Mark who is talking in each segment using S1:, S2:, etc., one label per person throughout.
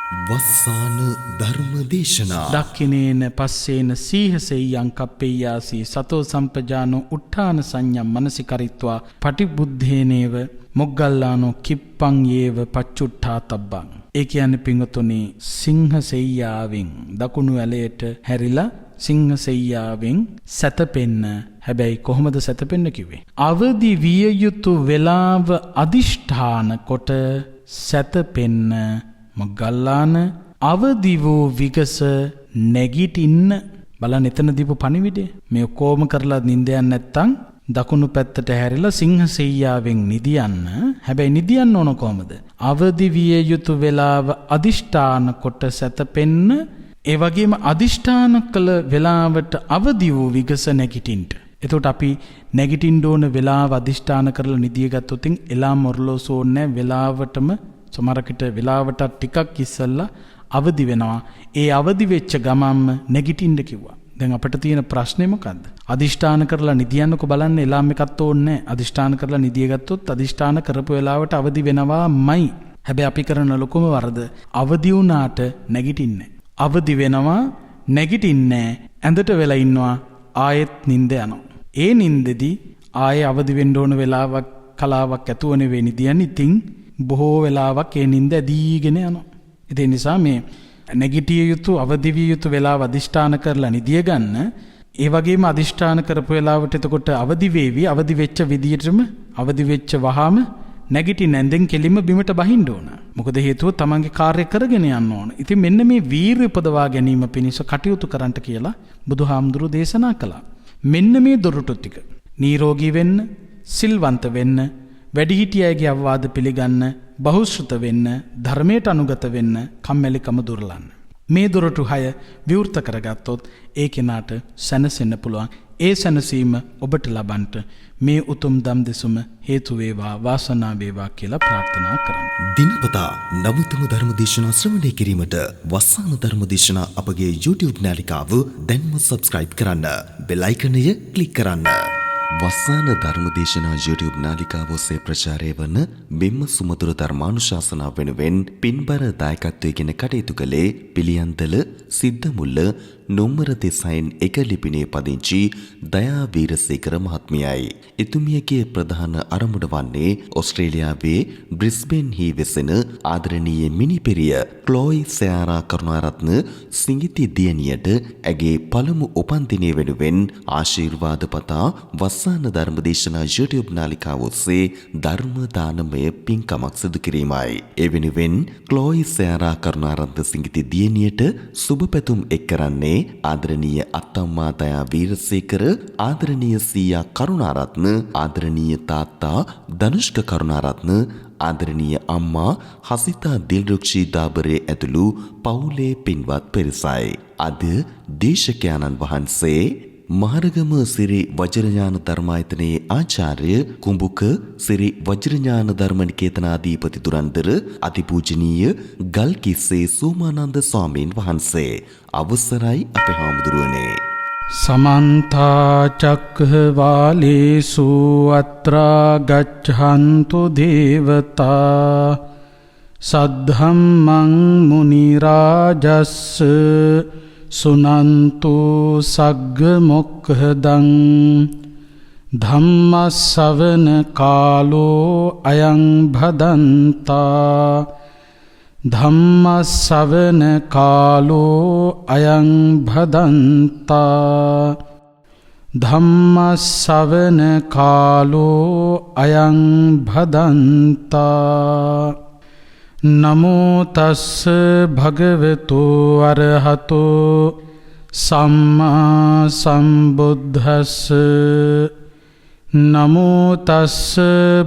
S1: වස්සාන ධර්ම දේශනා
S2: දක්ඛිනේන පස්සේන සීහසෙය්‍යං කප්පෙය්‍යාසී සතෝ සම්පජානෝ උට්ඨාන සංඤම් මනසිකරිත්වා පටිබුද්ධේනේව මොග්ගල්ලානෝ කිප්පං යේව පච්චුට්ඨාතබ්බං. ඒ කියන්නේ පිංගුතුනි සිංහසෙය්‍යාවෙන් දකුණු ඇලයට හැරිලා සිංහසෙය්‍යාවෙන් සැතපෙන්න. හැබැයි කොහොමද සැතපෙන්න කිව්වේ? අවදි විය යුතු වේලාව අදිෂ්ඨාන කොට සැතපෙන්න. මොග්ගල්ලාන අවදි වූ විගස නැගිටින්න. බලන්න එතන දීපු පණිවිඩය. මේ කොහොම කරලා නිින්දයන් නැත්තම් දකුණු පැත්තට හැරිලා සිංහසෙය්‍යාවෙන් නිදියන්න. හැබැයි නිදියන්න ඕන කොහමද? අවදි විය යුතු වේලාව අදිෂ්ඨාන කොට සැතපෙන්න. ඒ වගේම අදිෂ්ඨාන කළ වෙලාවට අවදි වූ විගස නැගිටින්න. එතකොට අපි නැගිටින්න ඕන වෙලාව අදිෂ්ඨාන කරලා නිදිය ගත්තොත් එලාම් ඔරලෝසු ඕනේ වෙලාවටම සමහරකට වෙලාවට ටිකක් ඉස්සෙල්ලා අවදි වෙනවා. ඒ අවදි වෙච්ච ගමන්ම නැගිටින්න කිව්වා. දැන් අපිට තියෙන ප්‍රශ්නේ මොකද්ද? අදිෂ්ඨාන කරලා නිදියන්නකො බලන්න එලාම් එකක් ඕනේ නැහැ. අදිෂ්ඨාන කරලා නිදිය ගත්තොත් අදිෂ්ඨාන කරපු වෙලාවට අවදි වෙනවාමයි. හැබැයි අපි කරන ලොකුම වරද අවදි වුණාට නැගිටින්නේ. අවදි වෙනවා නැගිටින්නේ ඇඳට වෙලා ඉන්නවා ආයෙත් නිින්ද යනවා. ඒ නිින්දෙදි ආයෙ අවදි වෙන්න ඕන වෙලාවක් කලාවක් ඇතුව නෙවෙයි නිදියන්නේ. ඉතින් බොහෝ වෙලාවක් ඒ නිින්ද ඇදීගෙන යනවා. ඒ නිසා මේ නැගිටිය යුතු අවදි විය යුතු වෙලාව අදිෂ්ඨාන කරලා නිදිය ගන්න. ඒ වගේම අදිෂ්ඨාන කරපු වෙලාවට එතකොට අවදි වේවි. අවදි වෙච්ච විදියටම අවදි වෙච්ච වහාම නැගිටින්න නැන්දෙන් කෙලින්ම බිමට බහින්න ඕන. මොකද හේතුව තමන්ගේ කාර්ය කරගෙන යන්න ඕන. ඉතින් මෙන්න මේ වීරිය උපදවා ගැනීම පිණිස කටයුතු කරන්නට කියලා බුදුහාමුදුරුවෝ දේශනා කළා. මෙන්න මේ දොරටු ටික නිරෝගී වෙන්න, සිල්වන්ත වෙන්න, වැඩිහිටියගේ අවවාද පිළිගන්න, බහුශ්‍රත වෙන්න, ධර්මයට අනුගත වෙන්න, කම්මැලිකම දුරලන්න. මේ දොරටු 6 විවෘත කරගත්තොත් ඒ කෙනාට සැනසෙන්න පුළුවන්. ඒ සැනසීම ඔබට ලබන්නට මේ උතුම් දම් දෙසුම හේතු වේවා, වාසනාව වේවා කියලා ප්‍රාර්ථනා කරන්න.
S1: දිනපතා නවතම ධර්ම දේශනා ශ්‍රවණය කිරීමට වස්සාන ධර්ම දේශනා අපගේ YouTube නාලිකාව දැන්ම subscribe කරන්න. බෙල් අයිකනය ක්ලික් කරන්න. වස්සාන ධර්ම දේශනා YouTube නාලිකාව ඔස්සේ ප්‍රචාරය වන මෙම සුමధుර ධර්මානුශාසනාව වෙනුවෙන් පින්බර දායකත්වයෙන් කටයුතු කළේ පිළියන්දල සිද්ධමුල්ල නොම්බර 9 ලිපිනේ පදිංචි දයා වීරසේකර මහත්මියයි. එතුමියගේ ප්‍රධාන අරමුණ වන්නේ ඕස්ට්‍රේලියාවේ බ්‍රිස්බේන්හි වෙසෙන ආදරණීය මිනිපෙරිය ක්ලෝයි සයාරා කරුණාරත්න සිඟිති දියණියට ඇගේ පළමු උපන්දිනය වෙනුවෙන් ආශිර්වාද පතා වස්සාන ධර්මදේශනා YouTube නාලිකාව ඔස්සේ ධර්ම දානමය පින්කමක් සිදු කිරීමයි. ඒ වෙනුවෙන් ක්ලෝයි සයාරා කරුණාරත්න සිඟිති දියණියට සුබ පැතුම් එක් කරන්නේ ආදරණීය අත්තම්මා දයා වීරසේකර, ආදරණීය සීයා කරුණාරත්න, ආදරණීය තාත්තා ධනුෂ්ක කරුණාරත්න, ආදරණීය අම්මා හසිතා දිල්රුක්ෂී දාබරේ ඇතුළු පවුලේ පින්වත් පිරිසයි. අද දේශකයන්න් වහන්සේ මහරගම සිරි වජිරඥාන ධර්මායතනයේ ආචාර්ය කුඹුක සිරි වජිරඥාන ධර්මනිකේතනාධිපති දුරන්දර අතිපූජනීය ගල්කිස්සේ සෝමානන්ද ස්වාමීන් වහන්සේ. අවසරයි අපේ හාමුදුරුවනේ.
S2: සමන්ත චක්ඛවාලේසු අත්‍රා ගච්ඡන්තු දේවතා සද්ධම්මං මුනි රාජස්ස සුනන්තු සග්ග මොක්ඛදං ධම්ම ශ්‍රවණ කාලෝ අයං භදන්තා ධම්ම ශ්‍රවණ කාලෝ අයං භදන්තා ධම්ම ශ්‍රවණ කාලෝ අයං භදන්තා. නමෝ තස්ස භගවතු අරහතෝ සම්මා සම්බුද්දස්ස. නමෝ තස්ස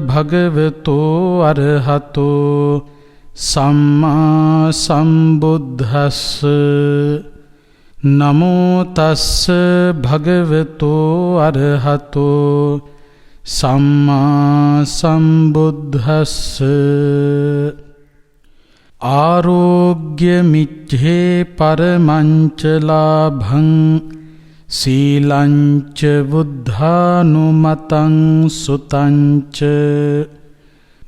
S2: භගවතු අරහතෝ සම්මා සම්බුද්දස්ස. නමෝ තස්ස භගවතු අරහතෝ සම්මා සම්බුද්දස්ස. ආරෝග්‍ය මිච්ඡේ පරමංච ලාභං සීලංච බුද්ධානුමතං සුතංච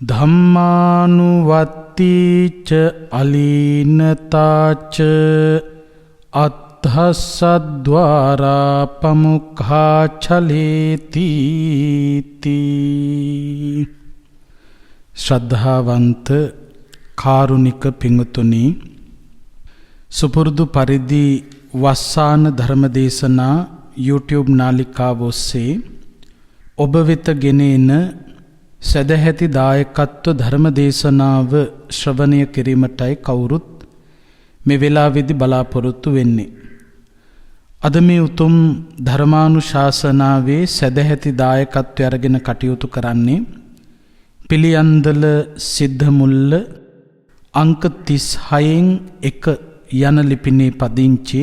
S2: ධම්මානුවත් අත්තිච අලීනතාච අත්හස්සද්වාරා පමුක්ඛා චලේති. ශ්‍රද්ධාවන්ත කාරුණික පිංතුනි, සුපුරුදු පරිදි වස්සාන ධර්මදේශනා YouTube නාලිකාව ඔස්සේ ඔබ වෙත ගෙනෙන සදැහැති දායකත්ව ධර්මදේශනාව ශ්‍රවණය කිරීමටයි කවුරුත් මේ වෙලාවේදී බලාපොරොත්තු වෙන්නේ. අද මේ උතුම් ධර්මානුශාසනාවේ සදැහැති දායකත්වය අරගෙන කටයුතු කරන්නේ පිළියන්දල සිද්ධමුල්ල අංක 36න් 1 යන ලිපිනේ පදිංචි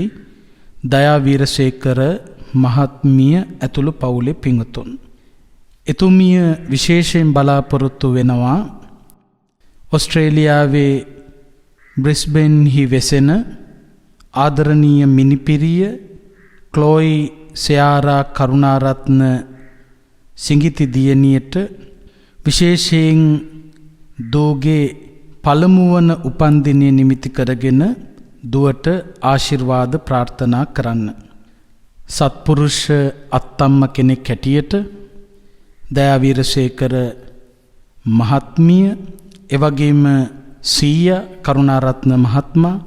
S2: දයාවීරසේකර මහත්මිය ඇතුළු පවුලේ පිංතුන්. එතුමිය විශේෂයෙන් බලාපොරොත්තු වෙනවා ඔස්ට්‍රේලියාවේ බ්‍රිස්බේන්හි වෙසෙන ආදරණීය මිනිපිරිය ක්ලෝයි සයාරා කරුණාරත්න සිඟිති දියණියට විශේෂයෙන් දෝගේ පළමුවන උපන්දිනය නිමිති කරගෙන දුවට ආශිර්වාද ප්‍රාර්ථනා කරන්න. සත්පුරුෂ අත්තම්ම කෙනෙක් හැටියට දයාවීරසේකර මහත්මිය, එවැගේම සීයා කරුණාරත්න මහත්මයා,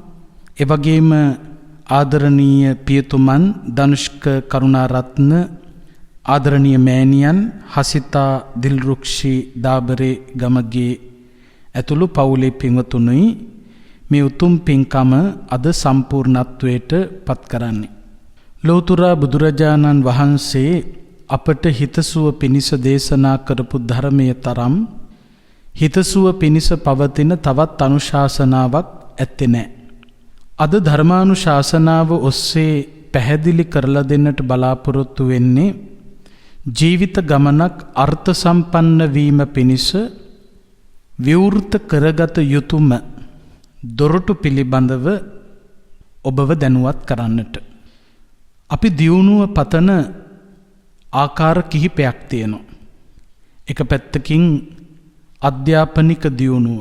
S2: එවැගේම ආදරණීය පියතුමන් ධනුෂ්ක කරුණාරත්න, ආදරණීය මෑණියන් හසිතා දිල්රුක්ෂි දාබරේ ගමගේ ඇතුළු පවුලේ පින්වතුනුයි මේ උතුම් පින්කම අද සම්පූර්ණත්වයට පත් කරන්නේ. ලෝතර බුදුරජාණන් වහන්සේ අපට හිතසුව පිණිස දේශනා කරපු ධර්මයේ තරම් හිතසුව පිණිස පවතින තවත් අනුශාසනාවක් ඇත්තේ නැහැ. අද ධර්මානුශාසනාව ඔස්සේ පැහැදිලි කරලා දෙන්නට බලාපොරොත්තු වෙන්නේ ජීවිත ගමනක් අර්ථ සම්පන්න වීම පිණිස විවෘත කරගත යුතුම දොරටු පිළිබඳව ඔබව දැනුවත් කරන්නට. අපි දියුණුව පතන ආකාර කිහිපයක් තියෙනවා. එක පැත්තකින් අධ්‍යාපනික දියුණුව,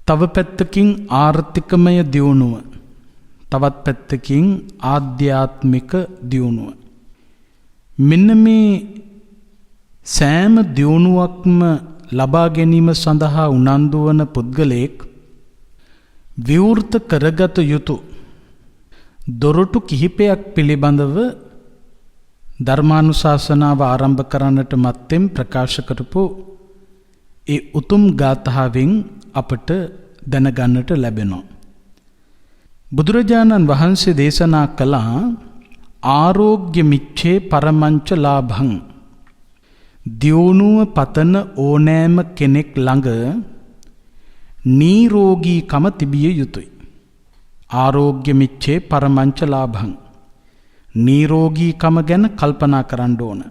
S2: තව පැත්තකින් ආර්ථිකමය දියුණුව, තවත් පැත්තකින් ආධ්‍යාත්මික දියුණුව. මෙන්න මේ සෑම දියුණුවක්ම ලබා ගැනීම සඳහා උනන්දු වන පුද්ගලයෙක් විවෘත කරගත යුතු දොරටු කිහිපයක් පිළිබඳව ධර්මානුශාසනාව ආරම්භ කරන්නට මත්තෙන් ප්‍රකාශ කරපු ඒ උතුම් ගාථාවෙන් අපට දැනගන්නට ලැබෙනවා. බුදුරජාණන් වහන්සේ දේශනා කළා ආරෝග්‍ය මිච්ඡේ පරමංච ලාභං. දියුණුව පතන ඕනෑම කෙනෙක් ළඟ නිරෝගීකම තිබිය යුතුයි. ආරෝග්‍ය මිච්ඡේ පරමංච ලාභං. නිරෝගීකම ගැන කල්පනා කරන්න ඕන.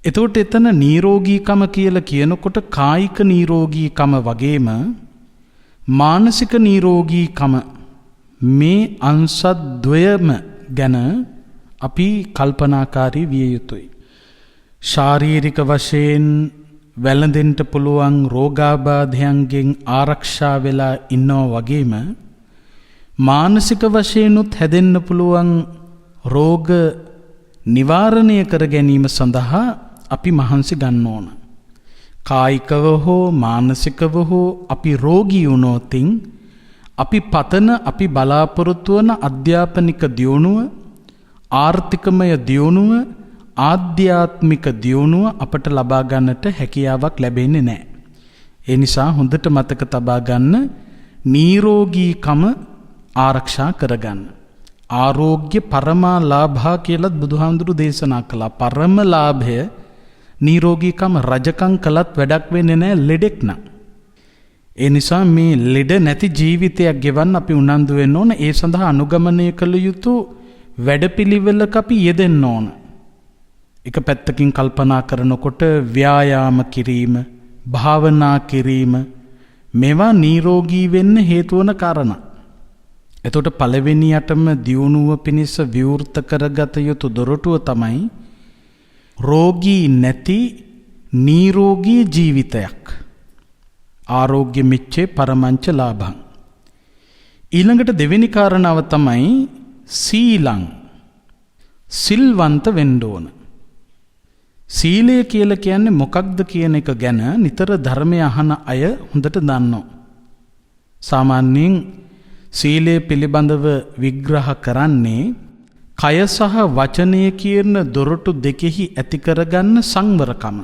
S2: එතකොට එතන නිරෝගීකම කියලා කියනකොට කායික නිරෝගීකම වගේම මානසික නිරෝගීකම, මේ අංශ ද්වයම ගැන අපි කල්පනාකාරී විය යුතුයි. ශාරීරික වශයෙන් වැළඳෙන්න පුළුවන් රෝගාබාධයන්ගෙන් ආරක්ෂා වෙලා ඉන්නවා වගේම මානසික වශයෙන්ුත් හැදෙන්න පුළුවන් රෝග නිවාරණය කර ගැනීම සඳහා අපි මහන්සි ගන්න ඕන. කායිකව හෝ මානසිකව හෝ අපි රෝගී වුණොතින් අපි පතන, අපි බලාපොරොත්තු වන අධ්‍යාපනික දියුණුව, ආර්ථිකමය දියුණුව, ආධ්‍යාත්මික දියුණුව අපට ලබා ගන්නට හැකියාවක් ලැබෙන්නේ නැහැ. ඒ නිසා හොඳට මතක තබා ගන්න, නිරෝගීකම ආරක්ෂා කරගන්න. ආරෝග්‍ය පරමා ලාභා කියලත් බුදුහාමුදුරු දේශනා කළා. පරම ලාභය නිරෝගීකම. රජකම් කළත් වැඩක් වෙන්නේ නැහැ ලෙඩෙක් නම්. ඒ නිසා මේ ලෙඩ නැති ජීවිතයක් ගෙවන්න අපි උනන්දු වෙන්න ඕන. ඒ සඳහා අනුගමනය කළ යුතු වැඩපිළිවෙලක අපි යෙදෙන්න ඕන. එක පැත්තකින් කල්පනා කරනකොට ව්‍යායාම කිරීම, භාවනා කිරීම, මේවා නිරෝගී වෙන්න හේතු වන කාරණා. එතකොට පළවෙනියටම දියුණුව පිණිස විවෘත කරගත යුතු දොරටුව තමයි රෝගී නැති නිරෝගී ජීවිතයක්. ආරෝග්‍ය මිච්ඡේ පරමංච ලාභං. ඊළඟට දෙවෙනි කාරණාව තමයි සීලං. සිල්වන්ත වෙන්න ඕන. සීලය කියලා කියන්නේ මොකක්ද කියන එක ගැන නිතර ධර්මය අහන අය හොඳට දන්නවා. සාමාන්‍යයෙන් සීලය පිළිබඳව විග්‍රහ කරන්නේ කය සහ වචනය කියන දොරටු දෙකෙහි ඇති කරගන්න සංවරකම.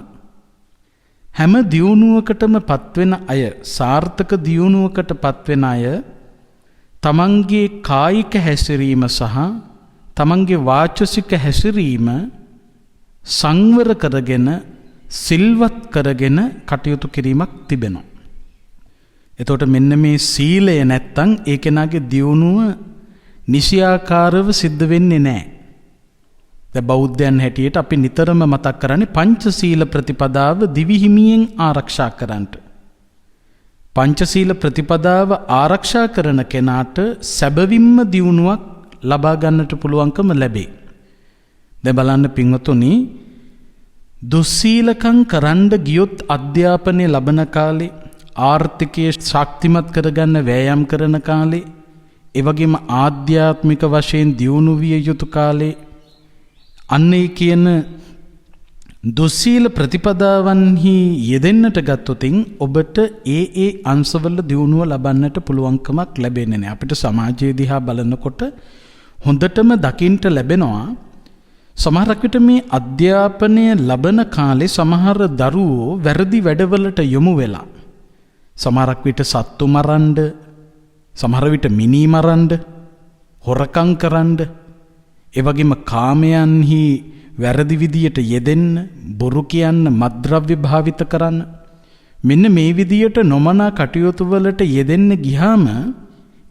S2: හැම දියුණුවකටම පත්වෙන අය, සාර්ථක දියුණුවකට පත්වෙන අය තමන්ගේ කායික හැසිරීම සහ තමන්ගේ වාචසික හැසිරීම සංවර කරගෙන සිල්වත් කරගෙන කටයුතු කිරීමක් තිබෙනවා. එතකොට මෙන්න මේ සීලය නැත්තම් ඒ කෙනාගේ දියුණුව නිසියාකාරව සිද්ධ වෙන්නේ නැහැ. දැන් බෞද්ධයන් හැටියට අපි නිතරම මතක් කරන්නේ පංචශීල ප්‍රතිපදාව දිවිහිමියෙන් ආරක්ෂා කරන්නට. පංචශීල ප්‍රතිපදාව ආරක්ෂා කරන කෙනාට සැබවින්ම දියුණුවක් ලබා ගන්නට පුළුවන්කම ලැබේ. දැන් බලන්න පින්වතුනි, දුස්සීලකම් කරන්න ගියොත් අධ්‍යාපනය ලබන කාලේ, ආර්ථිකය ශක්තිමත් කරගන්න වෑයම් කරන කාලේ, ඒ වගේම ආධ්‍යාත්මික වශයෙන් දියුණු විය යුතු කාලේ, අන්නේ කියන දුස්සීල ප්‍රතිපදාවන්හි යෙදෙන්නට ගත්තොතින් ඔබට ඒ අංශවල දියුණුව ලබන්නට පුළුවන්කමක් ලැබෙන්නේ නැහැ. අපිට සමාජය දිහා බලනකොට හොඳටම දකින්න ලැබෙනවා, සමහරක් විට මේ අධ්‍යාපනය ලබන කාලේ සමහර දරුවෝ වැරදි වැඩවලට යොමු වෙලා, සමහරක් විට සත්තු මරන්න, සමහර විට මිනි මරන්න, හොරකම් කරන්න, ඒ වගේම කාමයන්හි වැරදි විදියට යෙදෙන්න, බොරු කියන්න, මත්ද්‍රව්‍ය භාවිත කරන්න, මෙන්න මේ විදියට නොමනා කටයුතු වලට යෙදෙන්න ගියාම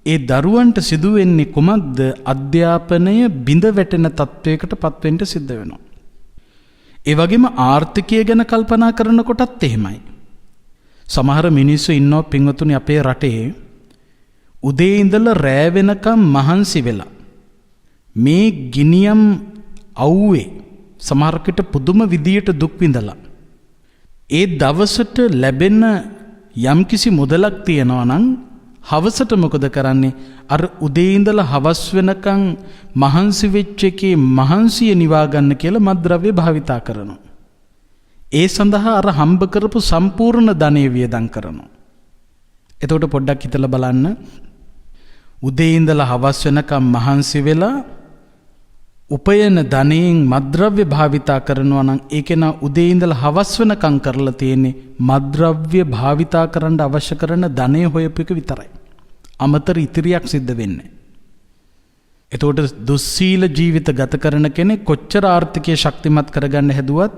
S2: ඒ දරුවන්ට සිදු වෙන්නේ කුමක්ද? අධ්‍යාපනය බිඳ වැටෙන තත්වයකට පත්වෙන්න සිද්ධ වෙනවා. ඒ වගේම ආර්ථිකය ගැන කල්පනා කරනකොටත් එහෙමයි. සමහර මිනිස්සු ඉන්නවා පින්වතුනි අපේ රටේ, උදේ ඉඳලා රෑ වෙනකම් මහන්සි වෙලා මේ ගිනියම් අවුවේ සමහරකට පුදුම විදියට දුක් විඳලා ඒ දවසට ලැබෙන යම්කිසි මුදලක් තියනවා නම් හවසට මොකද කරන්නේ? අර උදේ ඉඳලා හවස් වෙනකම් මහන්සි වෙච්ච එකේ මහන්සිය නිවා ගන්න කියලා මත්ද්‍රව්‍ය භාවිතා කරනවා. ඒ සඳහා අර හම්බ කරපු සම්පූර්ණ ධනෙ වියදම් කරනවා. එතකොට පොඩ්ඩක් හිතලා බලන්න, උදේ ඉඳලා හවස් වෙනකම් මහන්සි වෙලා උපයන ධනෙන් මත්ද්‍රව්‍ය භාවිතා කරනවා නම් ඒකේන උදේ ඉඳලා හවස් වෙනකම් කරලා තියෙන්නේ මත්ද්‍රව්‍ය භාවිතා කරන්න අවශ්‍ය කරන ධනෙ හොයපු එක විතරයි. අමතර ඉතිරියක් සිද්ධ වෙන්නේ. එතකොට දුස්සීල ජීවිත ගත කරන කෙනෙක් කොච්චර ආර්ථිකය ශක්තිමත් කරගන්න හැදුවත්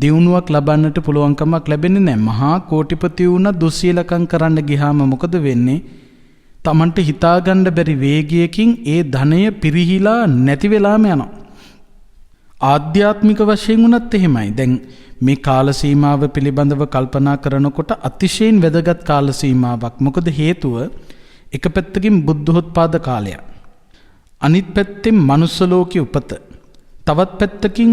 S2: දියුණුවක් ලබන්නට පුළුවන්කමක් ලැබෙන්නේ නැහැ. මහා කෝටිපති වුණා දුස්සීලකම් කරන්න ගියාම මොකද වෙන්නේ? තමන්ට හිතාගන්න බැරි වේගයකින් ඒ ධනය පිරිහිලා නැති වෙලාම යනවා. ආධ්‍යාත්මික වශයෙන් උනත් එහෙමයි. දැන් මේ කාල සීමාව පිළිබඳව කල්පනා කරනකොට අතිශයින් වැදගත් කාල සීමාවක්. මොකද හේතුව එක පැත්තකින් බුද්ධෝත්පාද කාලය, අනිත් පැත්තෙන් මනුස්ස ලෝකයේ උපත, තවත් පැත්තකින්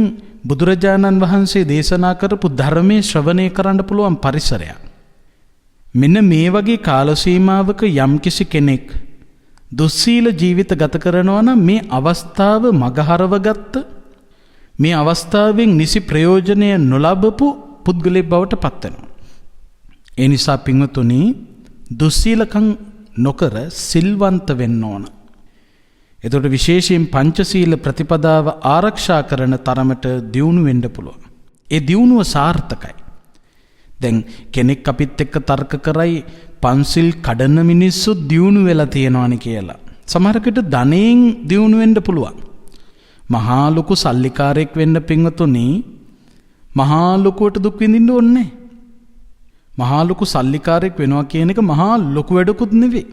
S2: බුදුරජාණන් වහන්සේ දේශනා කරපු ධර්මයේ ශ්‍රවණය කරන්න පුළුවන් පරිසරයක්. මෙන්න මේ වගේ කාල සීමාවක යම්කිසි කෙනෙක් දුස්සීල ජීවිත ගත කරනවා නම් මේ අවස්ථාව මගහරවගත්ත, මේ අවස්ථාවෙන් නිසි ප්‍රයෝජනය නොලබපු පුද්ගලයෙක් බවට පත් වෙනවා. ඒ නිසා පින්වතුනි, දුස්සීලකම් නොකර සිල්වන්ත වෙන්න ඕන. එතකොට විශේෂයෙන් පංචශීල ප්‍රතිපදාව ආරක්ෂා කරන තරමට දියුණු වෙන්න පුළුවන්. ඒ දියුණුව සාර්ථකයි. දැන් කෙනෙක් අපිත් එක්ක තර්ක කරයි පන්සිල් කඩන මිනිස්සු දියුණු වෙලා තියෙනවානි කියලා. සමහරකට ධනෙන් දියුණු වෙන්න පුළුවන්. මහා ලොකු සල්ලිකාරයෙක් වෙන්න පින්වතුනි, මහා ලොකුවට දුක් විඳින්න ඕනේ. මහා ලොකු සල්ලිකාරයෙක් වෙනවා කියන එක මහා ලොකු වැඩකුත් නෙවෙයි.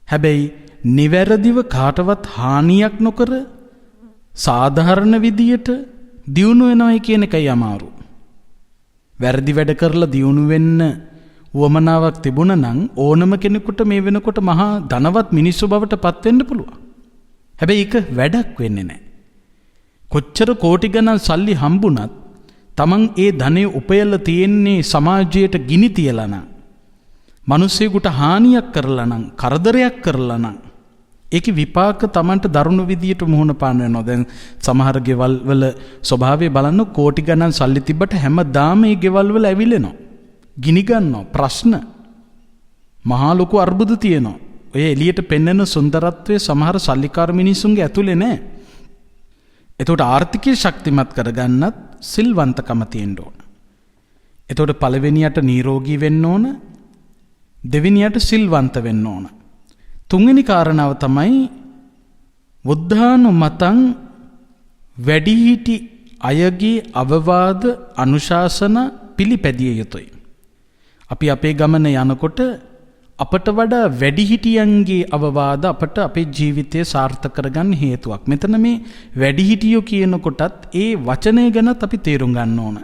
S2: හැබැයි නිවැරදිව කාටවත් හානියක් නොකර සාධාරණ විදියට දියුණු වෙනවයි කියන එකයි අමාරු. වැරදි වැඩ කරලා දියුණු වෙන්න උවමනාවක් තිබුණා නම් ඕනම කෙනෙකුට මේ වෙනකොට මහා ධනවත් මිනිස්සු බවට පත් වෙන්න පුළුවන්. හැබැයි ඒක වැඩක් වෙන්නේ නැහැ. කොච්චර කෝටි ගණන් සල්ලි හම්බුණත් Taman ඒ ධනෙ උපයලා තියෙන්නේ සමාජයට ගිනි තියලා නම්, මිනිස්සෙකුට හානියක් කරලා නම් කරදරයක් කරලා නම් ඒකේ විපාක Tamanට දරුණු විදියට මුහුණ පාන්න වෙනවා. දැන් සමහර ගෙවල් වල ස්වභාවය බලන්න කෝටි ගණන් සල්ලි තිබ්බට හැමදාම මේ ගෙවල් වල ඇවිලෙනවා. ගිනි ගන්නවා ප්‍රශ්න. මහා ලොකු අර්බුද තියෙනවා. ඔය එළියට පෙන්වන සුන්දරත්වයේ සමහර සල්ලිකාර මිනිසුන්ගේ ඇතුලේ නැහැ. එතකොට ආර්ථිකය ශක්තිමත් කරගන්නත් සිල්වන්තකම තියෙන්න ඕන. එතකොට පළවෙනියට නිරෝගී වෙන්න ඕන. දෙවෙනියට සිල්වන්ත වෙන්න ඕන. තුන්වෙනි කාරණාව තමයි බුද්ධානුමතං වැඩිහිටි අයගේ අවවාද අනුශාසන පිළිපැදිය යුතුයි. අපි අපේ ගමන යනකොට අපට වඩා වැඩිහිටියන්ගේ අවවාද අපට අපේ ජීවිතය සාර්ථක කරගන්න හේතුවක්. මෙතන මේ වැඩිහිටියෝ කියනකොටත් ඒ වචනය ගැනත් අපි තේරුම් ගන්න ඕන.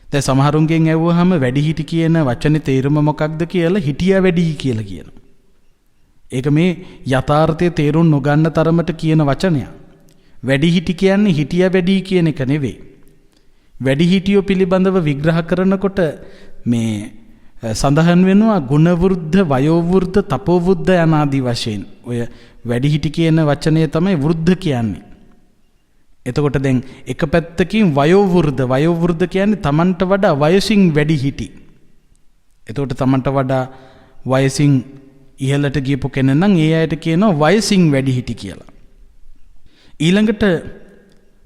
S2: දැන් සමහරුන්ගෙන් ඇහුවහම වැඩිහිටි කියන වචනේ තේරුම මොකක්ද කියලා හිටියා වැඩි කියලා කියනවා. ඒක මේ යථාර්ථයේ තේරුම් නොගන්න තරමට කියන වචනයක්. වැඩිහිටි කියන්නේ හිටියා වැඩි කියන එක නෙවෙයි. වැඩිහිටියෝ පිළිබඳව විග්‍රහ කරනකොට මේ සඳහන් වෙනවා ගුණවෘද්ධ, වයෝවෘද්ධ, තපෝවෘද්ධ යනාදී වශයෙන්. ඔය වැඩිහිටි කියන වචනය තමයි වෘද්ධ කියන්නේ. එතකොට දැන් එක පැත්තකින් වයෝවෘද්ධ කියන්නේ Tamanට වඩා වයසින් වැඩිහිටි. එතකොට Tamanට වඩා වයසින් ඉහළට ගියපු කෙනෙක් නම් ඒ අයට කියනවා වයසින් වැඩිහිටි කියලා. ඊළඟට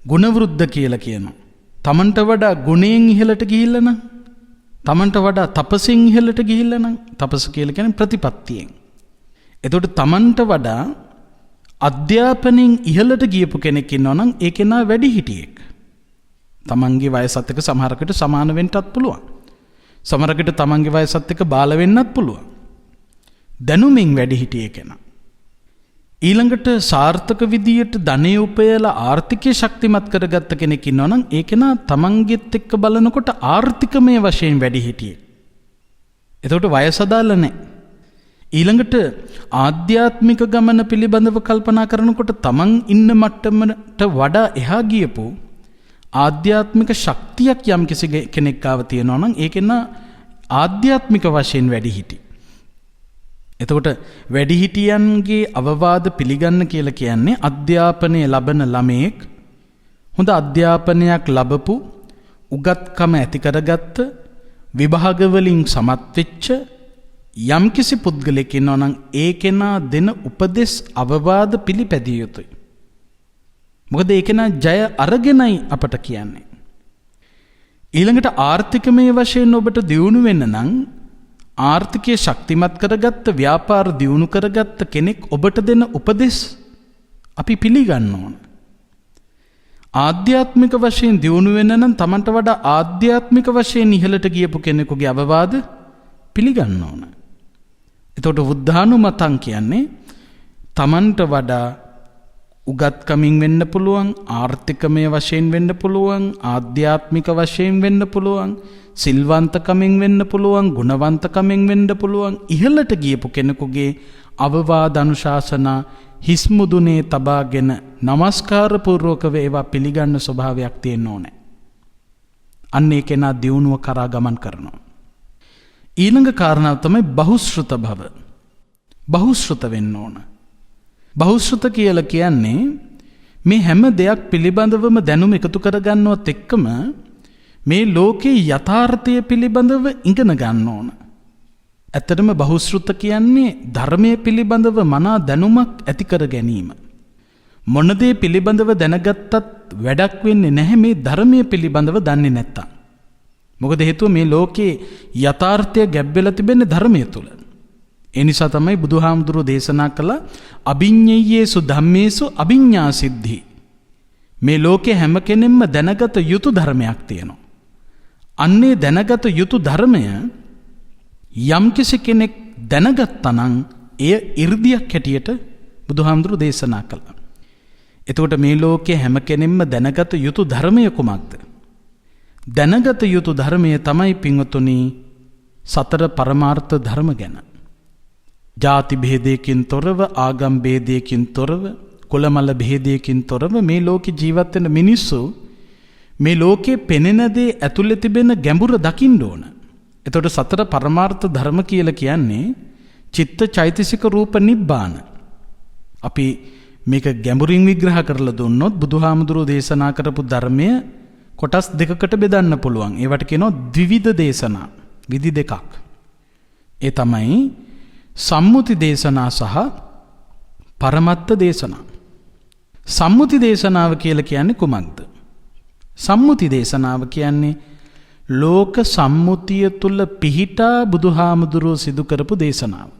S2: ගුණවෘද්ධ කියලා කියනවා. Tamanට වඩා ගුණයෙන් ඉහළට ගිහිල්ලා නම්, Tamanට වඩා තපසින් ඉහළට ගිහිල්ලා නම්, තපස කියලා කියන්නේ ප්‍රතිපත්තියෙන්. එතකොට Tamanට වඩා අධ්‍යාපනයෙන් ඉහළට ගියපු කෙනෙක් ඉන්නවා නම් ඒ කෙනා වැඩිහිටියෙක්. Tamanගේ වයසත් එක්ක සමහරකට සමාන වෙන්නත් පුළුවන්. සමහරකට Tamanගේ වයසත් එක්ක බාල වෙන්නත් පුළුවන්. දැනුමින් වැඩිහිටියෙ කෙනා. ඊළඟට සාර්ථක විදියට ධනෙ උපයලා ආර්ථිකය ශක්තිමත් කරගත්ත කෙනෙක් ඉන්නවා නම් ඒ කෙනා තමන්ගෙත් එක්ක බලනකොට ආර්ථිකමය වශයෙන් වැඩිහිටියෙක්. එතකොට වයස අදාළ නැහැ. ඊළඟට ආධ්‍යාත්මික ගමන පිළිබඳව කල්පනා කරනකොට තමන් ඉන්න මට්ටමට වඩා එහා ගියපු ආධ්‍යාත්මික ශක්තියක් යම් කිසි කෙනෙක් ආව තියෙනවා නම් ඒ කෙනා ආධ්‍යාත්මික වශයෙන් වැඩිහිටි. එතකොට වැඩිහිටියන්ගේ අවවාද පිළිගන්න කියලා කියන්නේ අධ්‍යාපනය ලබන ළමයෙක්, හොඳ අධ්‍යාපනයක් ලැබපු, උගත්කම ඇති කරගත්ත, විභාග වලින් සමත් වෙච්ච යම්කිසි පුද්ගලෙක් ඉන්නවා නම් ඒ කෙනා දෙන උපදෙස් අවවාද පිළිපැදිය යුතුයි. මොකද ඒ කෙනා ජය අරගෙනයි අපට කියන්නේ. ඊළඟට ආර්ථිකමය වශයෙන් ඔබට දියුණු වෙන්න නම් ආර්ථිකය ශක්තිමත් කරගත්ත, ව්‍යාපාර දියුණු කරගත්ත කෙනෙක් ඔබට දෙන උපදෙස් අපි පිළිගන්න ඕන. ආධ්‍යාත්මික වශයෙන් දියුණු වෙන්න නම් Tamanට වඩා ආධ්‍යාත්මික වශයෙන් ඉහළට ගියපු කෙනෙකුගේ අවවාද පිළිගන්න ඕන. එතකොට බුද්ධානුමතං කියන්නේ Tamanට වඩා උගත්කමින් වෙන්න පුළුවන්, ආර්ථිකමය වශයෙන් වෙන්න පුළුවන්, ආධ්‍යාත්මික වශයෙන් වෙන්න පුළුවන්, සිල්වන්තකමින් වෙන්න පුළුවන්, ගුණවන්තකමින් වෙන්න පුළුවන් ඉහළට ගියපු කෙනෙකුගේ අවවාද අනුශාසනා හිස්මුදුනේ තබාගෙන নমස්කාර පූර්වකව ඒවා පිළිගන්න ස්වභාවයක් තියෙන්න ඕනේ. අන්න ඒ කෙනා දියුණුව කරා ගමන් කරනවා. ඊළඟ කාරණාව තමයි බහුශ්‍රත භව. බහුශ්‍රත වෙන්න ඕන. බහුශ්‍රත කියලා කියන්නේ මේ හැම දෙයක් පිළිබඳවම දැනුම එකතු කරගන්නවත් එක්කම මේ ලෝකේ යථාර්ථය පිළිබඳව ඉගෙන ගන්න ඕන. ඇත්තටම බහුශ්‍රත කියන්නේ ධර්මයේ පිළිබඳව මනා දැනුමක් ඇති කර ගැනීම. මොන දේ පිළිබඳව දැනගත්තත් වැඩක් වෙන්නේ නැහැ මේ ධර්මයේ පිළිබඳව දන්නේ නැත්තම්. මොකද හේතුව මේ ලෝකේ යථාර්ථය ගැබ් වෙලා තිබෙන්නේ ධර්මයේ තුල. ඒ නිසා තමයි බුදුහාමුදුරුවෝ දේශනා කළ අභිඤ්ඤයේසු ධම්මේසු අභිඤ්ඤා සිද්ධි. මේ ලෝකේ හැම කෙනෙක්ම දැනගත යුතු ධර්මයක් තියෙනවා. අන්නේ දැනගත යුතු ධර්මය යම්කිසි කෙනෙක් දැනගත්තා නම් එය 이르දියක් හැටියට බුදුහාමුදුරුවෝ දේශනා කළා. එතකොට මේ ලෝකේ හැම කෙනෙක්ම දැනගත යුතු ධර්මය කුමක්ද? දැනගත යුතු ධර්මය තමයි පින්වතුනි සතර පරමාර්ථ ධර්ම ගැන. ජාති භේදයකින් තොරව, ආගම් භේදයකින් තොරව, කුලමල භේදයකින් තොරව මේ ලෝකේ ජීවත් වෙන මිනිස්සු මේ ලෝකේ පෙනෙන දේ ඇතුළේ තිබෙන ගැඹුර දකින්න ඕන. එතකොට සතර පරමාර්ථ ධර්ම කියලා කියන්නේ චිත්ත චෛතසික රූප නිබ්බාන. අපි මේක ගැඹුරින් විග්‍රහ කරලා දුන්නොත් බුදුහාමුදුරුවෝ දේශනා කරපු ධර්මය කොටස් දෙකකට බෙදන්න පුළුවන්. ඒවට කියනවා ද්විවිධ දේශනා. විදි දෙකක්. ඒ තමයි සම්මුති දේශනා සහ පරමත්ත දේශනා. සම්මුති දේශනාව කියලා කියන්නේ කුමක්ද? සම්මුති දේශනාව කියන්නේ ලෝක සම්මුතිය තුල පිහිටා බුදුහාමුදුරුවෝ සිදු කරපු දේශනාව.